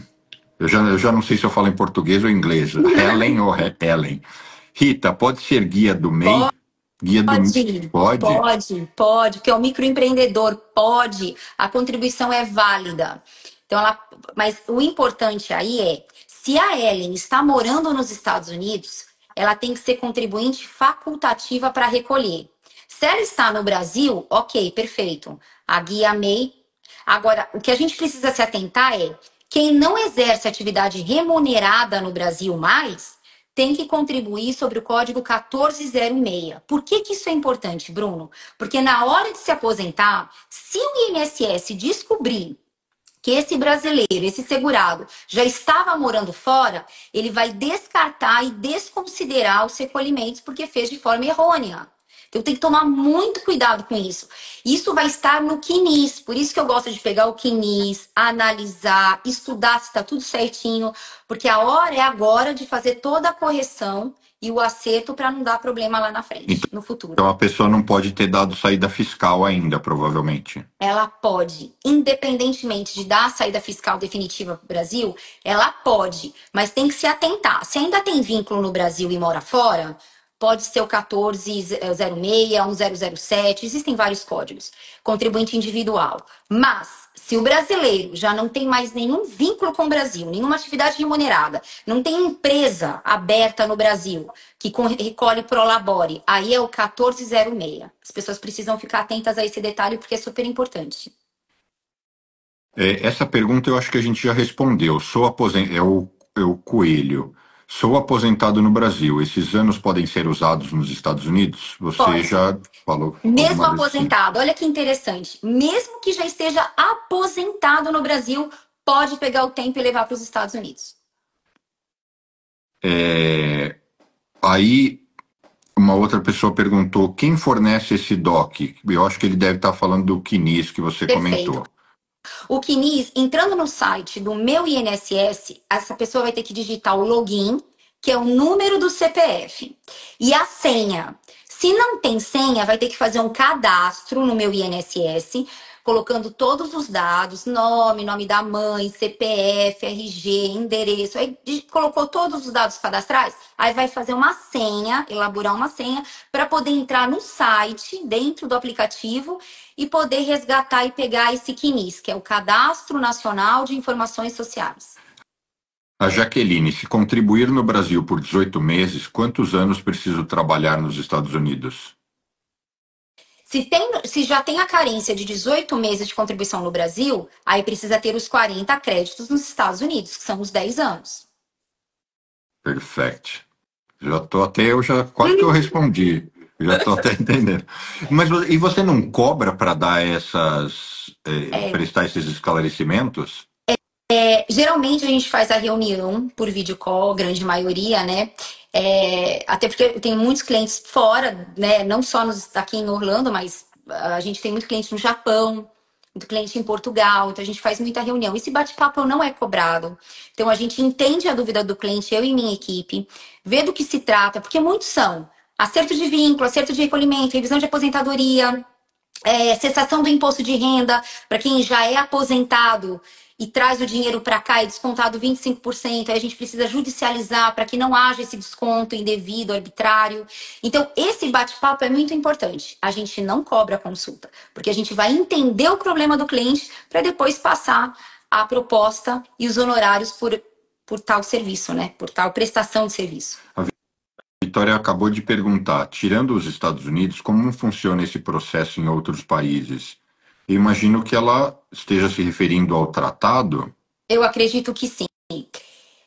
Eu já não sei se eu falo em português ou inglês. Helen ou Ellen. Rita, pode ser guia do MEI? Guia do Pode? Pode, porque é o microempreendedor, pode, a contribuição é válida. Então, mas o importante aí é, se a Ellen está morando nos Estados Unidos, ela tem que ser contribuinte facultativa para recolher. Se ela está no Brasil, ok, perfeito. A guia MEI. Agora, o que a gente precisa se atentar é, quem não exerce atividade remunerada no Brasil mais, tem que contribuir sobre o código 1406. Por que isso é importante, Bruno? Porque na hora de se aposentar, se o INSS descobrir que esse brasileiro, esse segurado, já estava morando fora, ele vai descartar e desconsiderar os recolhimentos porque fez de forma errônea. Então tem que tomar muito cuidado com isso. Isso vai estar no CNIS, por isso que eu gosto de pegar o CNIS, analisar, estudar se está tudo certinho, porque a hora é agora de fazer toda a correção e o acerto para não dar problema lá na frente, no futuro. Então a pessoa não pode ter dado saída fiscal ainda, provavelmente. Ela pode, independentemente de dar a saída fiscal definitiva para o Brasil, ela pode, mas tem que se atentar. Se ainda tem vínculo no Brasil e mora fora, pode ser o 1406, 1007, existem vários códigos. Contribuinte individual. Mas, se o brasileiro já não tem mais nenhum vínculo com o Brasil, nenhuma atividade remunerada, não tem empresa aberta no Brasil que recolhe prolabore, aí é o 1406. As pessoas precisam ficar atentas a esse detalhe porque é super importante. Essa pergunta eu acho que a gente já respondeu. É o Coelho. Sou aposentado no Brasil. Esses anos podem ser usados nos Estados Unidos? Você Pode. já falou. Mesmo aposentado, olha que interessante. Mesmo que já esteja aposentado no Brasil, pode pegar o tempo e levar para os Estados Unidos. Aí, uma outra pessoa perguntou: quem fornece esse DOC? Eu acho que ele deve estar falando do CNIS que você comentou. O CNIS, entrando no site do meu INSS, essa pessoa vai ter que digitar o login, que é o número do CPF, e a senha. Se não tem senha, vai ter que fazer um cadastro no meu INSS, colocando todos os dados, nome da mãe, CPF, RG, endereço. Aí colocou todos os dados cadastrais, aí vai fazer uma senha, elaborar uma senha, para poder entrar no site, dentro do aplicativo, e poder resgatar e pegar esse CNIS, que é o Cadastro Nacional de Informações Sociais. A Jaqueline, se contribuir no Brasil por 18 meses, quantos anos preciso trabalhar nos Estados Unidos? Se já tem a carência de 18 meses de contribuição no Brasil, aí precisa ter os 40 créditos nos Estados Unidos, que são os 10 anos. Perfeito. Quase que eu respondi. Já estou até entendendo. Mas e você não cobra para dar prestar esses esclarecimentos? Geralmente a gente faz a reunião por vídeo call, grande maioria, né? Até porque eu tenho muitos clientes fora, né? Não só aqui em Orlando, mas a gente tem muito cliente no Japão, muito cliente em Portugal, então a gente faz muita reunião. Esse bate-papo não é cobrado. Então a gente entende a dúvida do cliente, eu e minha equipe, vê do que se trata, porque muitos são acerto de vínculo, acerto de recolhimento, revisão de aposentadoria, cessação do imposto de renda para quem já é aposentado e traz o dinheiro para cá e descontado 25%, aí a gente precisa judicializar para que não haja esse desconto indevido, arbitrário. Então, esse bate-papo é muito importante. A gente não cobra a consulta, porque a gente vai entender o problema do cliente para depois passar a proposta e os honorários por tal serviço, né? Por tal prestação de serviço. A Vitória acabou de perguntar, tirando os Estados Unidos, como funciona esse processo em outros países? Eu imagino que ela esteja se referindo ao tratado. Eu acredito que sim.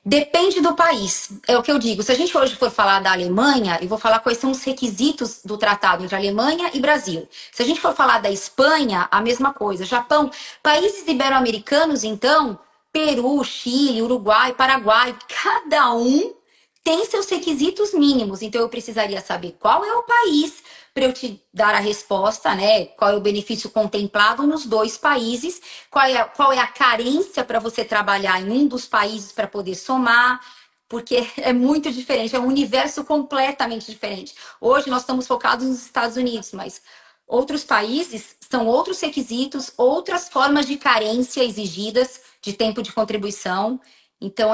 Depende do país, é o que eu digo. Se a gente hoje for falar da Alemanha, eu vou falar quais são os requisitos do tratado entre Alemanha e Brasil. Se a gente for falar da Espanha, a mesma coisa. Japão, países ibero-americanos, então, Peru, Chile, Uruguai, Paraguai, cada um tem seus requisitos mínimos. Então, eu precisaria saber qual é o país para eu te dar a resposta, né? Qual é o benefício contemplado nos dois países, qual é a carência para você trabalhar em um dos países para poder somar, porque é muito diferente, é um universo completamente diferente. Hoje nós estamos focados nos Estados Unidos, mas outros países são outros requisitos, outras formas de carência exigidas de tempo de contribuição. Então,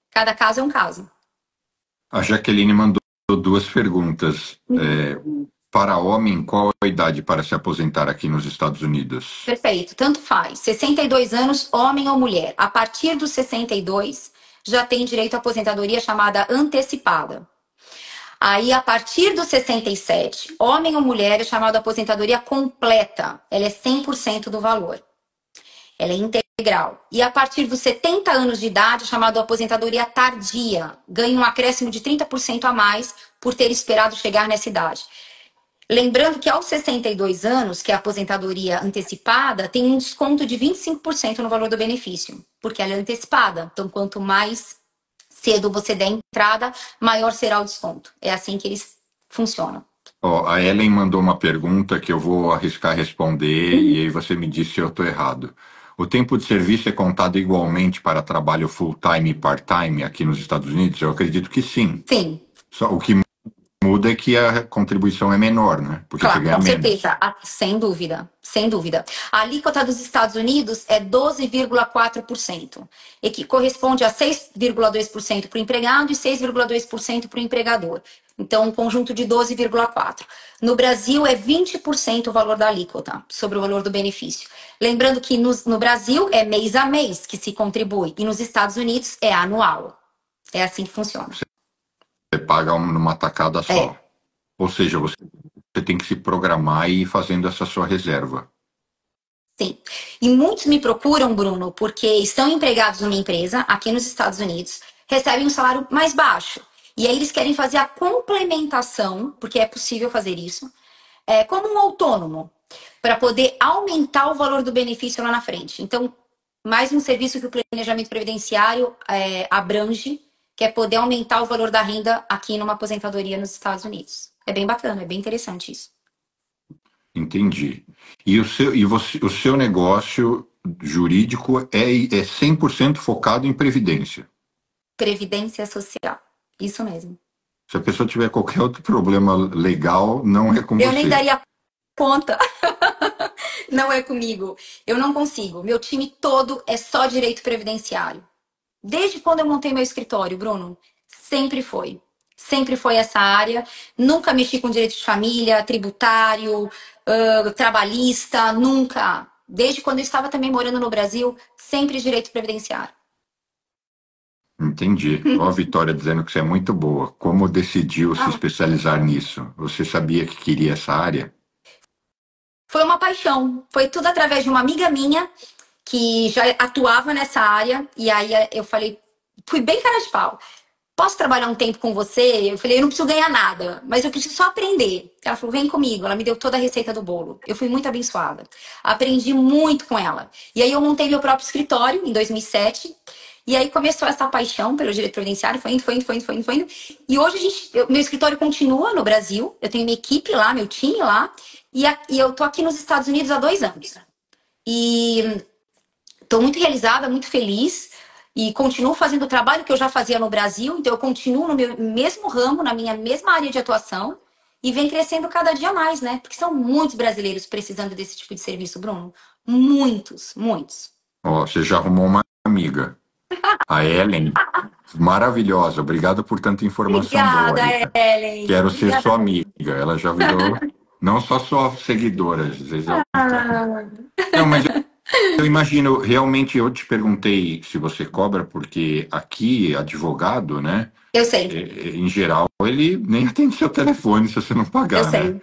cada caso é um caso. A Jaqueline mandou duas perguntas. Para homem, qual a idade para se aposentar aqui nos Estados Unidos? Perfeito, tanto faz. 62 anos, homem ou mulher. A partir dos 62, já tem direito à aposentadoria chamada antecipada. Aí, a partir dos 67, homem ou mulher é chamado aposentadoria completa. Ela é 100% do valor. Ela é integral. E a partir dos 70 anos de idade, é chamado aposentadoria tardia. Ganha um acréscimo de 30% a mais por ter esperado chegar nessa idade. Lembrando que aos 62 anos, que é a aposentadoria antecipada, tem um desconto de 25% no valor do benefício, porque ela é antecipada. Então, quanto mais cedo você der entrada, maior será o desconto. É assim que eles funcionam. A Ellen mandou uma pergunta que eu vou arriscar responder e aí você me diz se eu estou errado. O tempo de serviço é contado igualmente para trabalho full-time e part-time aqui nos Estados Unidos? Eu acredito que sim. Sim. Só o que muda é que a contribuição é menor, né? Porque claro, você ganha com menos. certeza, sem dúvida, sem dúvida. A alíquota dos Estados Unidos é 12,4%, e que corresponde a 6,2% para o empregado e 6,2% para o empregador. Então, um conjunto de 12,4%. No Brasil, é 20% o valor da alíquota sobre o valor do benefício. Lembrando que no Brasil é mês a mês que se contribui, e nos Estados Unidos é anual. É assim que funciona. Você paga numa tacada só. Ou seja, você tem que se programar e ir fazendo essa sua reserva. Sim. E muitos me procuram, Bruno, porque estão empregados numa empresa aqui nos Estados Unidos, recebem um salário mais baixo. E aí eles querem fazer a complementação, porque é possível fazer isso, como um autônomo, para poder aumentar o valor do benefício lá na frente. Então, mais um serviço que o planejamento previdenciário abrange, que é poder aumentar o valor da renda aqui numa aposentadoria nos Estados Unidos. É bem bacana, é bem interessante isso. Entendi. E o seu negócio jurídico é 100% focado em previdência? Previdência social, isso mesmo. Se a pessoa tiver qualquer outro problema legal, não é com você. Eu nem daria conta. Não é comigo. Eu não consigo. Meu time todo é só direito previdenciário. Desde quando eu montei meu escritório, Bruno, sempre foi. Sempre foi essa área. Nunca mexi com direito de família, tributário, trabalhista, nunca. Desde quando eu estava também morando no Brasil, sempre direito previdenciário. Entendi. Ó, a Vitória dizendo que você é muito boa. Como decidiu se especializar nisso? Você sabia que queria essa área? Foi uma paixão. Foi tudo através de uma amiga minha que já atuava nessa área. E aí eu falei, fui bem cara de pau. posso trabalhar um tempo com você? Eu falei, eu não preciso ganhar nada, mas eu preciso só aprender. Ela falou, vem comigo. Ela me deu toda a receita do bolo. Eu fui muito abençoada. Aprendi muito com ela. E aí eu montei meu próprio escritório em 2007. E aí começou essa paixão pelo direito previdenciário, foi indo, foi indo, foi indo, foi indo, foi indo. E hoje meu escritório continua no Brasil, eu tenho minha equipe lá, meu time lá, e eu tô aqui nos Estados Unidos há 2 anos. E estou muito realizada, muito feliz, e continuo fazendo o trabalho que eu já fazia no Brasil, então eu continuo no meu mesmo ramo, na minha mesma área de atuação, e vem crescendo cada dia mais, né? Porque são muitos brasileiros precisando desse tipo de serviço, Bruno. Muitos, muitos. Ó, você já arrumou uma amiga. A Ellen, maravilhosa. Obrigado por tanta informação boa Obrigada, aí. Ellen. Quero ser Obrigada. sua amiga. Ela já virou não só sua seguidora, às vezes é o contrário. Ah, Não, mas eu imagino, realmente eu te perguntei se você cobra, porque aqui, advogado, né, eu sei, em geral, ele nem atende seu telefone se você não eu pagar, né? sei.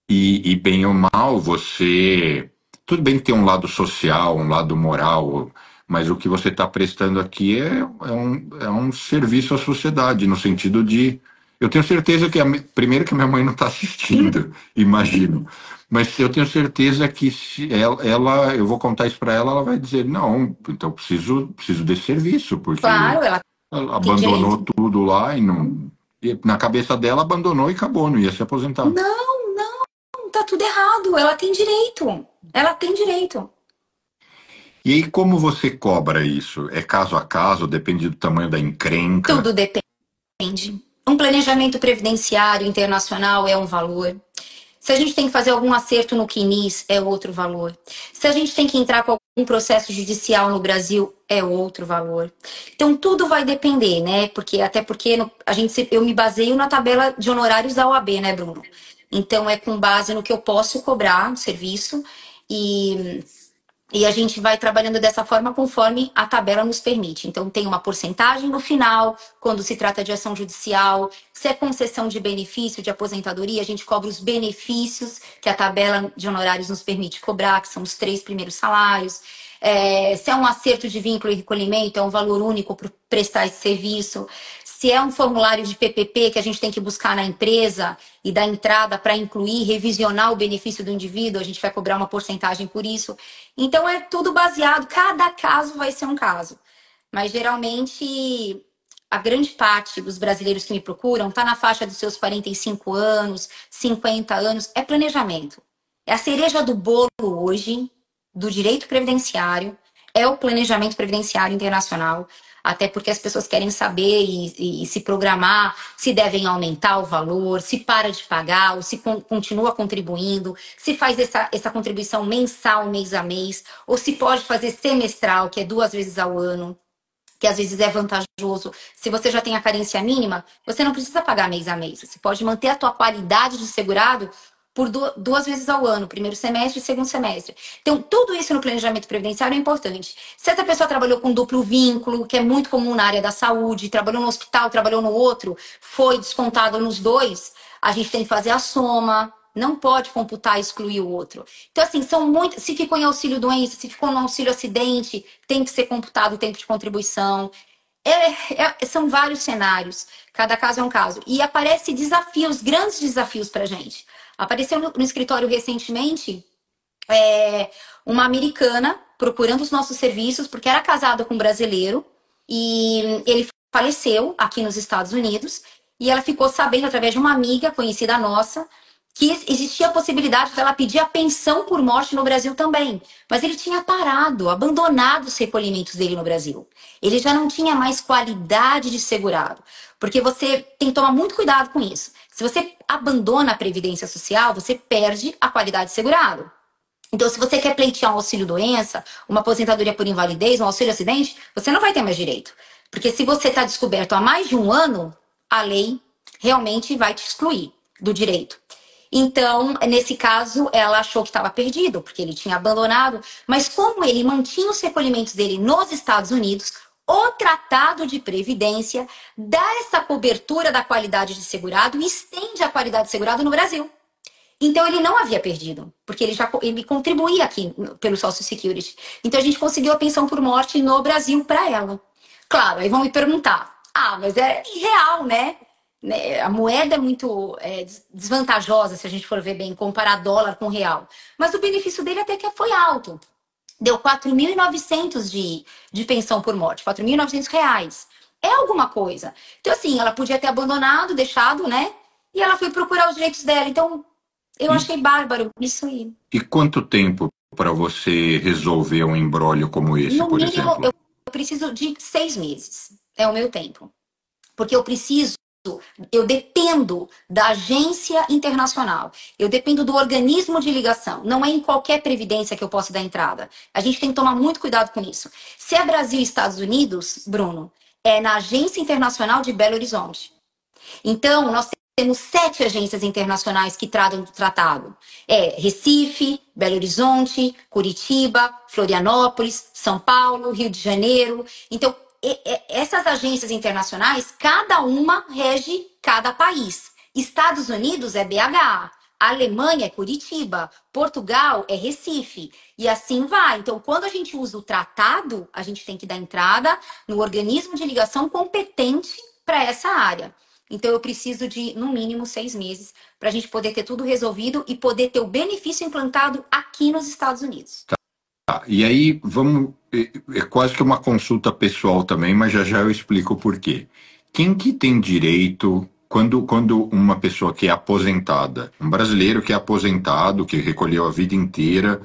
E bem ou mal, você. Tudo bem que tem um lado social, um lado moral, mas o que você está prestando aqui é um serviço à sociedade, no sentido de. Eu tenho certeza que, primeiro, que minha mãe não está assistindo, imagino. Mas eu tenho certeza que se eu vou contar isso para ela, ela vai dizer: não, então preciso desse serviço, porque Claro, ela ela tem abandonou direito. tudo lá e não. Na cabeça dela, abandonou e acabou, não ia se aposentar. Não, não, tá tudo errado. Ela tem direito. Ela tem direito. E aí, como você cobra isso? É caso a caso, depende do tamanho da encrenca? Tudo depende. Um planejamento previdenciário internacional é um valor. Se a gente tem que fazer algum acerto no CNIS, é outro valor. Se a gente tem que entrar com algum processo judicial no Brasil, é outro valor. Então, tudo vai depender, né? Até porque eu me baseio na tabela de honorários da OAB, né, Bruno? Então, é com base no que eu posso cobrar o serviço e a gente vai trabalhando dessa forma conforme a tabela nos permite. Então, tem uma porcentagem no final, quando se trata de ação judicial. Se é concessão de benefício de aposentadoria, a gente cobra os benefícios que a tabela de honorários nos permite cobrar, que são os 3 primeiros salários. Se é um acerto de vínculo e recolhimento, é um valor único para prestar esse serviço. Se é um formulário de PPP que a gente tem que buscar na empresa e dar entrada para incluir, revisionar o benefício do indivíduo, a gente vai cobrar uma porcentagem por isso. Então é tudo baseado, cada caso vai ser um caso. Mas geralmente a grande parte dos brasileiros que me procuram está na faixa dos seus 45 anos, 50 anos, é planejamento. É a cereja do bolo hoje do direito previdenciário, é o planejamento previdenciário internacional, até porque as pessoas querem saber e se programar se devem aumentar o valor, se para de pagar, ou se continua contribuindo, se faz essa contribuição mensal, mês a mês, ou se pode fazer semestral, que é 2 vezes ao ano, que às vezes é vantajoso. Se você já tem a carência mínima, você não precisa pagar mês a mês. Você pode manter a tua qualidade de segurado por 2 vezes ao ano, primeiro semestre e segundo semestre. Então, tudo isso no planejamento previdenciário é importante. Se essa pessoa trabalhou com duplo vínculo, que é muito comum na área da saúde, trabalhou no hospital, trabalhou no outro, foi descontado nos dois, a gente tem que fazer a soma, não pode computar e excluir o outro. Então, assim, são muitas. Se ficou em auxílio doença, se ficou no auxílio acidente, tem que ser computado o tempo de contribuição. São vários cenários. Cada caso é um caso. E aparece desafios, grandes desafios pra gente. Apareceu no escritório recentemente uma americana procurando os nossos serviços, porque era casada com um brasileiro, e ele faleceu aqui nos Estados Unidos, e ela ficou sabendo, através de uma amiga conhecida nossa, que existia a possibilidade dela pedir a pensão por morte no Brasil também. Mas ele tinha parado, abandonado os recolhimentos dele no Brasil. Ele já não tinha mais qualidade de segurado. Porque você tem que tomar muito cuidado com isso. Se você abandona a Previdência Social, você perde a qualidade de segurado. Então, se você quer pleitear um auxílio-doença, uma aposentadoria por invalidez, um auxílio-acidente, você não vai ter mais direito. Porque se você está descoberto há mais de um ano, a lei realmente vai te excluir do direito. Então, nesse caso, ela achou que estava perdido, porque ele tinha abandonado. Mas como ele mantinha os recolhimentos dele nos Estados Unidos, o Tratado de Previdência dá essa cobertura da qualidade de segurado e estende a qualidade de segurado no Brasil. Então, ele não havia perdido, porque ele contribuía aqui pelo Social Security. Então, a gente conseguiu a pensão por morte no Brasil para ela. Claro, aí vão me perguntar, Ah, mas é irreal, né? A moeda é muito desvantajosa, se a gente for ver bem, comparar dólar com real. Mas o benefício dele até que foi alto. Deu 4.900 de pensão por morte, R$ 4.900. É alguma coisa. Então, assim, ela podia ter abandonado, deixado, né? E ela foi procurar os direitos dela. Então, eu E, achei bárbaro isso aí. e quanto tempo para você resolver um embrólio como esse, No por mínimo, eu exemplo? preciso de 6 meses. É o meu tempo. Porque eu dependo da agência internacional, eu dependo do organismo de ligação. Não é em qualquer previdência que eu posso dar entrada. A gente tem que tomar muito cuidado com isso. Se é Brasil e Estados Unidos, Bruno, é na Agência Internacional de Belo Horizonte. Então, nós temos 7 agências internacionais que tratam do tratado. É Recife, Belo Horizonte, Curitiba, Florianópolis, São Paulo, Rio de Janeiro. Então, essas agências internacionais, cada uma rege cada país. Estados Unidos é BH, a Alemanha é Curitiba, Portugal é Recife, e assim vai. Então, quando a gente usa o tratado, a gente tem que dar entrada no organismo de ligação competente para essa área. Então, eu preciso de, no mínimo, 6 meses para a gente poder ter tudo resolvido e poder ter o benefício implantado aqui nos Estados Unidos. Tá, e aí vamos. É quase que uma consulta pessoal também, mas já já eu explico o porquê. Quem que tem direito, quando uma pessoa que é aposentada, um brasileiro que é aposentado, que recolheu a vida inteira,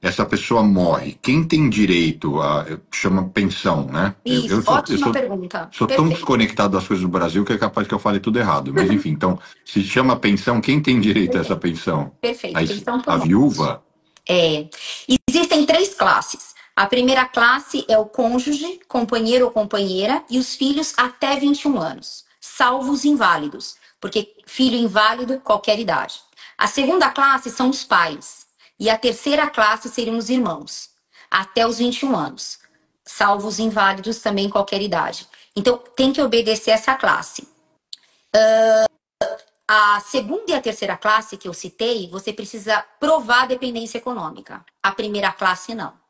essa pessoa morre, quem tem direito a. Chama pensão, né? Eu Isso, sou, eu ótima sou, pergunta. sou tão Perfeito. desconectado das coisas do Brasil que é capaz que eu fale tudo errado. Mas enfim, então, se chama pensão, quem tem direito a essa Perfeito. pensão? Perfeito. Pensão por A morte. viúva? É. Existem 3 classes. A primeira classe é o cônjuge, companheiro ou companheira e os filhos até 21 anos, salvo os inválidos, porque filho inválido, qualquer idade. A segunda classe são os pais. E a terceira classe seriam os irmãos, até os 21 anos, salvo os inválidos também, qualquer idade. Então, tem que obedecer essa classe. A segunda e a terceira classe que eu citei, você precisa provar a dependência econômica. A primeira classe, não.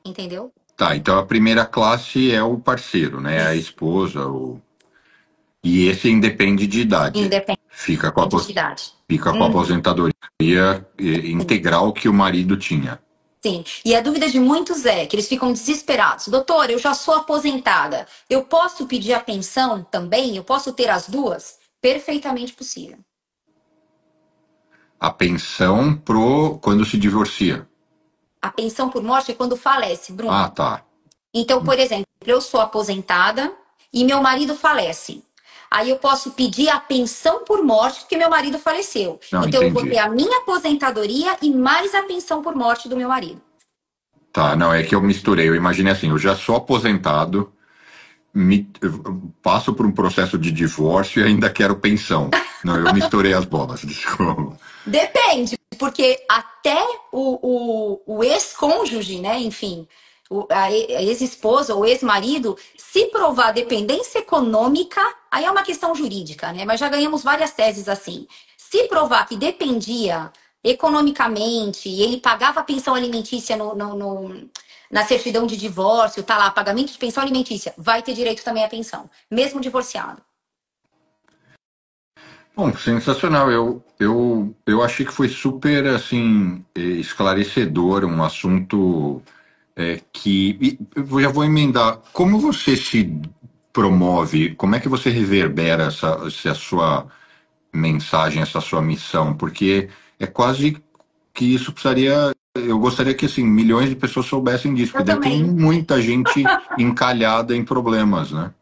Entendeu? Tá, então a primeira classe é o parceiro, né? A Isso. esposa, e esse independe de idade. Independente Fica com a, de idade. fica com a Uhum. aposentadoria integral que o marido tinha. Sim. E a dúvida de muitos é que eles ficam desesperados. Doutor, eu já sou aposentada. Eu posso pedir a pensão também? Eu posso ter as duas? Perfeitamente possível. A pensão quando se divorcia. A pensão por morte é quando falece, Ah, Bruno. tá. Então, por exemplo, eu sou aposentada e meu marido falece. Aí eu posso pedir a pensão por morte porque meu marido faleceu. Não, Então eu vou ter entendi. a minha aposentadoria e mais a pensão por morte do meu marido. Tá, não, é que eu misturei. Eu imaginei assim, eu já sou aposentado, eu passo por um processo de divórcio e ainda quero pensão. Não, eu misturei as bolas, desculpa. Depende, porque até o ex-cônjuge, né? Enfim, a ex-esposa ou ex-marido, se provar dependência econômica, aí é uma questão jurídica, né? Mas já ganhamos várias teses assim. Se provar que dependia economicamente e ele pagava a pensão alimentícia na certidão de divórcio, tá lá, pagamento de pensão alimentícia, vai ter direito também à pensão, mesmo divorciado. Bom, sensacional. Eu achei que foi super assim esclarecedor, um assunto que eu já vou emendar. Como você se promove? Como é que você reverbera essa sua mensagem, essa sua missão? Porque é quase que isso precisaria. Eu gostaria que assim milhões de pessoas soubessem disso, Eu porque deve ter também. muita gente encalhada em problemas, né?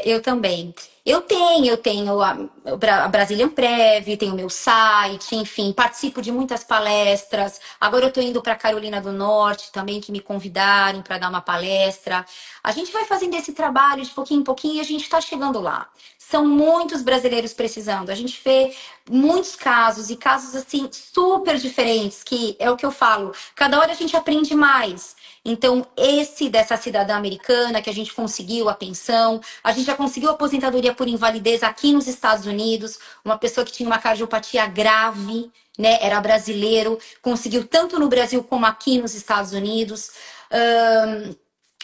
Eu também. Eu tenho a Brazilian Prev, tenho meu site, enfim, participo de muitas palestras. Agora eu estou indo para Carolina do Norte também, que me convidaram para dar uma palestra. A gente vai fazendo esse trabalho de pouquinho em pouquinho e a gente está chegando lá. São muitos brasileiros precisando. A gente vê muitos casos e casos assim super diferentes, que é o que eu falo. Cada hora a gente aprende mais. Então, esse dessa cidadã americana que a gente conseguiu a pensão, a gente já conseguiu aposentadoria por invalidez aqui nos Estados Unidos, uma pessoa que tinha uma cardiopatia grave, né, era brasileiro, conseguiu tanto no Brasil como aqui nos Estados Unidos.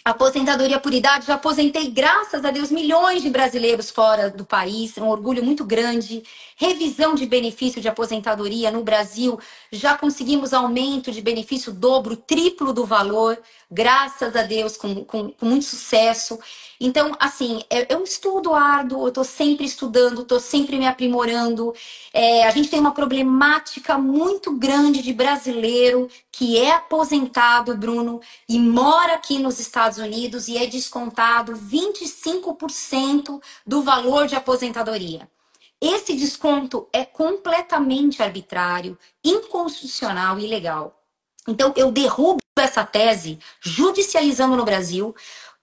Aposentadoria por idade, já aposentei, graças a Deus, milhões de brasileiros fora do país, um orgulho muito grande. Revisão de benefício de aposentadoria no Brasil, já conseguimos aumento de benefício dobro, triplo do valor, graças a Deus, com muito sucesso. Então, assim, é um estudo árduo, eu estou sempre estudando, estou sempre me aprimorando. A gente tem uma problemática muito grande de brasileiro que é aposentado, Bruno, e mora aqui nos Estados Unidos e é descontado 25% do valor de aposentadoria. Esse desconto é completamente arbitrário, inconstitucional e ilegal. Então, eu derrubo essa tese judicializando no Brasil,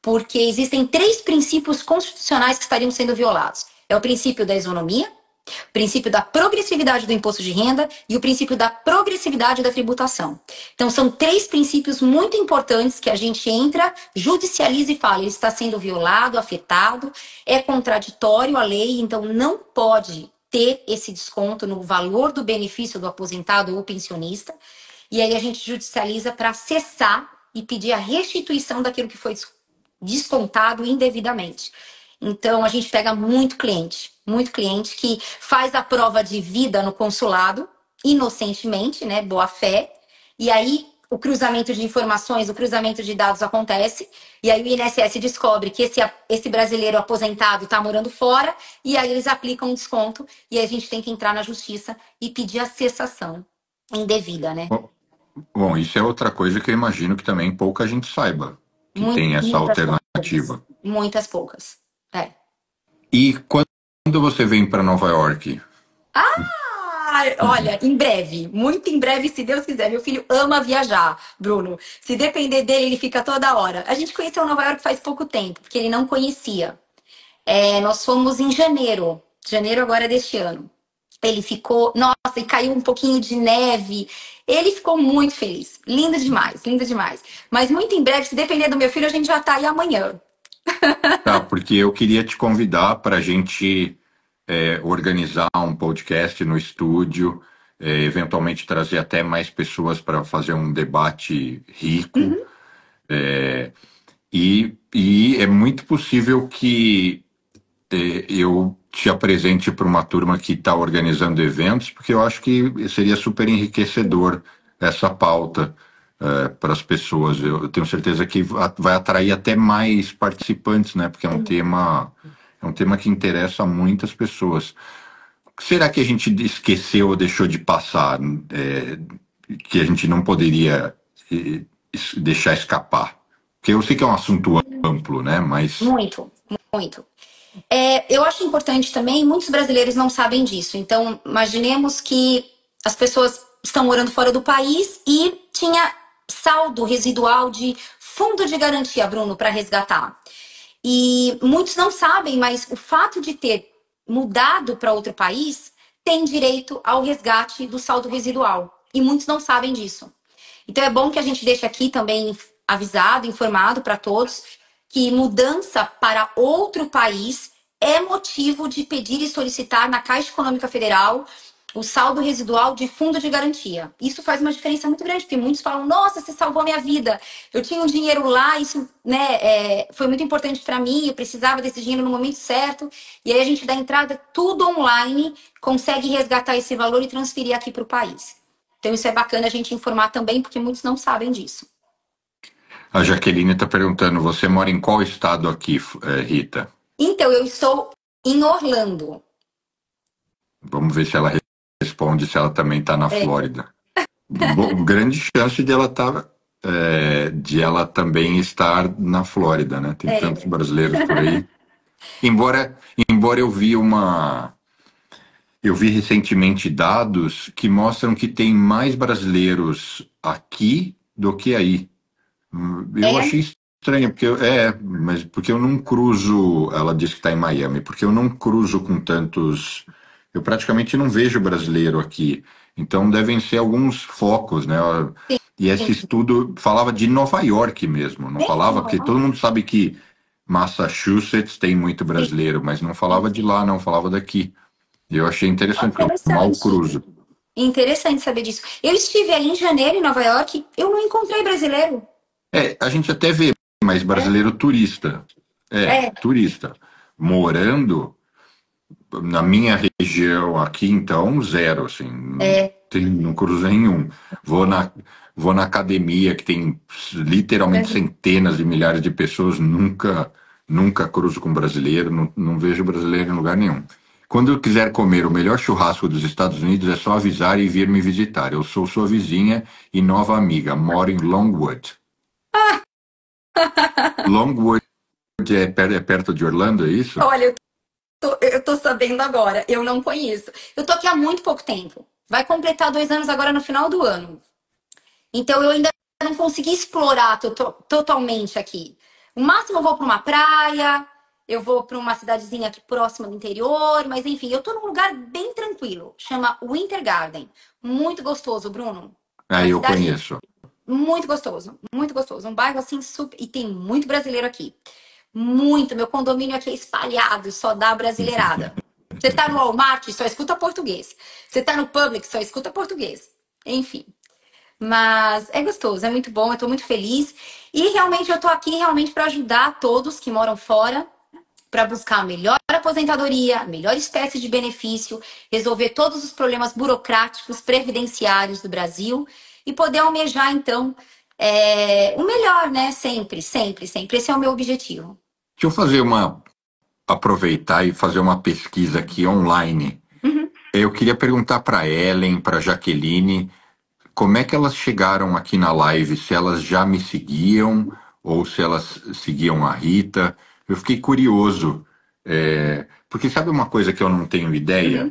porque existem 3 princípios constitucionais que estariam sendo violados. É o princípio da isonomia, o princípio da progressividade do imposto de renda e o princípio da progressividade da tributação. Então, são 3 princípios muito importantes que a gente entra, judicializa e fala, ele está sendo violado, afetado, é contraditório à lei, então não pode ter esse desconto no valor do benefício do aposentado ou pensionista. E aí a gente judicializa para cessar e pedir a restituição daquilo que foi descontado indevidamente. Então, a gente pega muito cliente que faz a prova de vida no consulado, inocentemente, né, boa fé, e aí o cruzamento de informações, o cruzamento de dados acontece, e aí o INSS descobre que esse brasileiro aposentado está morando fora, e aí eles aplicam um desconto, e aí a gente tem que entrar na justiça e pedir a cessação indevida, né? Bom, isso é outra coisa que eu imagino que também pouca gente saiba, que tem essa alternativa. Muitas poucas. É. E quando você vem para Nova York? Olha, em breve, muito em breve, se Deus quiser. Meu filho ama viajar, Bruno. Se depender dele, ele fica toda hora. A gente conheceu Nova York faz pouco tempo, porque ele não conhecia. Nós fomos em janeiro agora deste ano. Ele ficou, nossa, e caiu um pouquinho de neve. Ele ficou muito feliz. Lindo demais, lindo demais. Mas muito em breve, se depender do meu filho, a gente já tá aí amanhã. Tá, porque eu queria te convidar para a gente organizar um podcast no estúdio, eventualmente trazer até mais pessoas para fazer um debate rico. E é muito possível que eu te apresente para uma turma que está organizando eventos, porque eu acho que seria super enriquecedor essa pauta para as pessoas. Eu tenho certeza que vai atrair até mais participantes, né? Porque é um tema que interessa a muitas pessoas. Será que a gente esqueceu ou deixou de passar, que a gente não poderia deixar escapar? Porque eu sei que é um assunto amplo, né? Mas Muito, muito. Eu acho importante também, muitos brasileiros não sabem disso. Então, imaginemos que as pessoas estão morando fora do país e tinha saldo residual de fundo de garantia, Bruno, para resgatar. E muitos não sabem, mas o fato de ter mudado para outro país tem direito ao resgate do saldo residual. E muitos não sabem disso. Então é bom que a gente deixe aqui também avisado, informado para todos, que mudança para outro país é motivo de pedir e solicitar na Caixa Econômica Federal o saldo residual de fundo de garantia. Isso faz uma diferença muito grande, porque muitos falam, nossa, você salvou minha vida, eu tinha um dinheiro lá, isso, né, foi muito importante para mim, eu precisava desse dinheiro no momento certo, e aí a gente dá entrada tudo online, consegue resgatar esse valor e transferir aqui para o país. Então isso é bacana a gente informar também, porque muitos não sabem disso. a Jaqueline está perguntando, você mora em qual estado aqui, Rita? Então, eu estou em Orlando. Vamos ver se ela responde se ela também está na Flórida. Grande chance de ela também estar na Flórida, né? Tem tantos brasileiros por aí. Embora eu vi recentemente dados que mostram que tem mais brasileiros aqui do que aí. Eu achei estranho, porque eu não cruzo. Ela disse que está em Miami, porque eu não cruzo com tantos. Eu praticamente não vejo brasileiro aqui. Então devem ser alguns focos, né? E esse estudo falava de Nova York mesmo, não falava, porque todo mundo sabe que Massachusetts tem muito brasileiro, mas não falava de lá, não falava daqui. E eu achei interessante, porque eu mal cruzo. Interessante saber disso. Eu estive aí em janeiro, em Nova York, eu não encontrei brasileiro. A gente até vê, mas brasileiro turista. É, Turista. Morando na minha região aqui, então, zero, assim, é. não cruzo nenhum. Vou na, vou na academia, que tem literalmente centenas de milhares de pessoas, nunca cruzo com brasileiro, não vejo brasileiro em lugar nenhum. Quando eu quiser comer o melhor churrasco dos Estados Unidos, é só avisar e vir me visitar. Eu sou sua vizinha e nova amiga, moro em Longwood. Longwood é perto de Orlando, é isso? Olha, eu tô sabendo agora, eu não conheço. Eu tô aqui há muito pouco tempo. Vai completar 2 anos agora no final do ano. Então eu ainda não consegui explorar totalmente aqui. O máximo eu vou para uma praia, eu vou para uma cidadezinha aqui próxima do interior, mas enfim, eu tô num lugar bem tranquilo, chama Winter Garden. Muito gostoso, Bruno. Uma Aí eu cidade conheço. muito gostoso, muito gostoso. Um bairro assim super. E tem muito brasileiro aqui. Muito. Meu condomínio aqui é espalhado, só dá brasileirada. Você tá no Walmart, só escuta português. Você tá no Publix, só escuta português. Enfim. Mas é gostoso, é muito bom, eu tô muito feliz. E realmente eu tô aqui realmente para ajudar todos que moram fora, para buscar a melhor aposentadoria, a melhor espécie de benefício, resolver todos os problemas burocráticos, previdenciários do Brasil e poder almejar, então, o melhor, né? Sempre, sempre, sempre. Esse é o meu objetivo. Deixa eu aproveitar e fazer uma pesquisa aqui online. Uhum, Eu queria perguntar para Ellen, para Jaqueline, como é que elas chegaram aqui na live? Se elas já me seguiam ou se elas seguiam a Rita? Eu fiquei curioso, porque sabe uma coisa que eu não tenho ideia?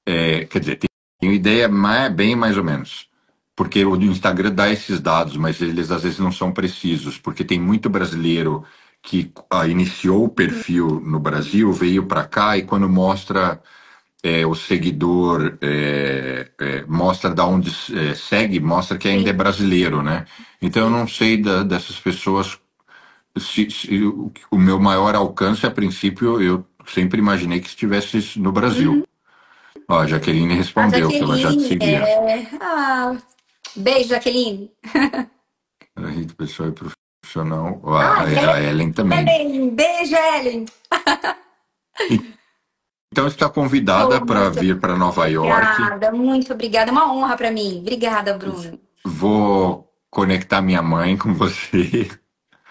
uhum, Quer dizer, tenho ideia bem mais ou menos. Porque o Instagram dá esses dados, mas eles às vezes não são precisos, porque tem muito brasileiro que iniciou o uhum. perfil no Brasil, veio para cá e quando mostra o seguidor, mostra da onde segue, mostra que ainda é Sim, brasileiro, né? Então eu sim. não sei dessas pessoas se o meu maior alcance, a princípio, eu sempre imaginei que estivesse no Brasil. Uhum. Ó, a Jaqueline A respondeu que ela já te Jaqueline, seguia. beijo, Jaqueline. A Rita Pessoal é profissional. Ó, Ah, a Ellen também. Ellen, beijo, Ellen. Então está Oh, convidada para muito vir para Nova York. obrigada, muito obrigada. É uma honra para mim. Obrigada, Bruno. Vou conectar minha mãe com você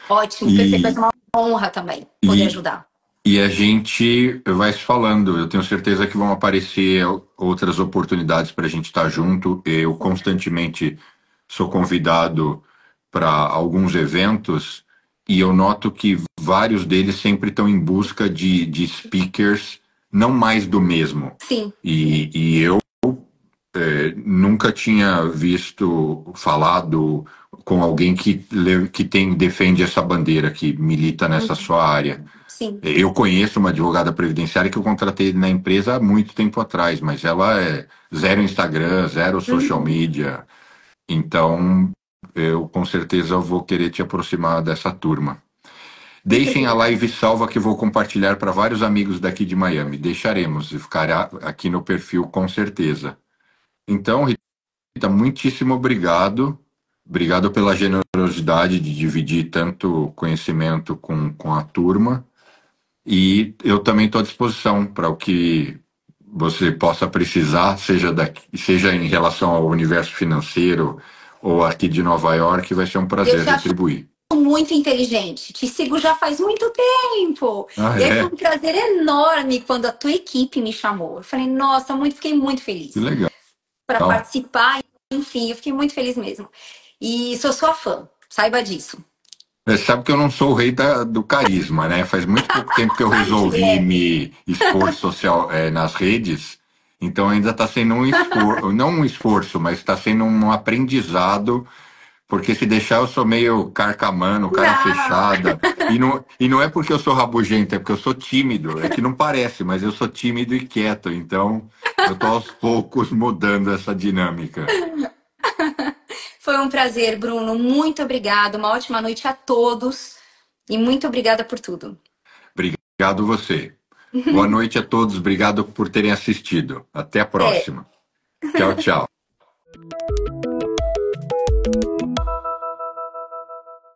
Ótimo, perfeito. Vai ser e, uma honra também poder e, ajudar. e a gente vai se falando. Eu tenho certeza que vão aparecer outras oportunidades para a gente estar junto. Eu constantemente sou convidado para alguns eventos e eu noto que vários deles sempre estão em busca de speakers, não mais do mesmo. Sim. E eu nunca tinha visto, falado com alguém que defende essa bandeira, que milita nessa Uhum. sua área. Sim. Eu conheço uma advogada previdenciária que eu contratei na empresa há muito tempo atrás, mas ela é zero Instagram, zero social Uhum. media. Então, eu com certeza vou querer te aproximar dessa turma. Muito Deixem a obrigada. live salva que eu vou compartilhar para vários amigos daqui de Miami. Deixaremos e ficará aqui no perfil com certeza. Então, Rita, muitíssimo obrigado. Obrigado pela generosidade de dividir tanto conhecimento com a turma. E eu também estou à disposição para o que você possa precisar, seja em relação ao universo financeiro ou aqui de Nova York, vai ser um Eu prazer te acho retribuir. muito inteligente. Te sigo já faz muito tempo. Ah, E aí foi é? um prazer enorme quando a tua equipe me chamou. Eu falei, nossa, fiquei muito Que feliz legal. para participar. Enfim, eu fiquei muito feliz mesmo. E sou sua fã, saiba disso. Você sabe que eu não sou o rei do carisma, né? Faz muito pouco tempo que eu Ai, de resolvi leve. me expor social, nas redes, então ainda está sendo um esforço, não um esforço, mas está sendo um aprendizado, porque se deixar eu sou meio carcamano, cara Não. fechada, e não é porque eu sou rabugento, é porque eu sou tímido, é que não parece, mas eu sou tímido e quieto, então eu tô aos poucos mudando essa dinâmica. Foi um prazer, Bruno. Muito obrigada. Uma ótima noite a todos. E muito obrigada por tudo. Obrigado você. Boa noite a todos, obrigado por terem assistido. Até a Até. próxima. Tchau, tchau.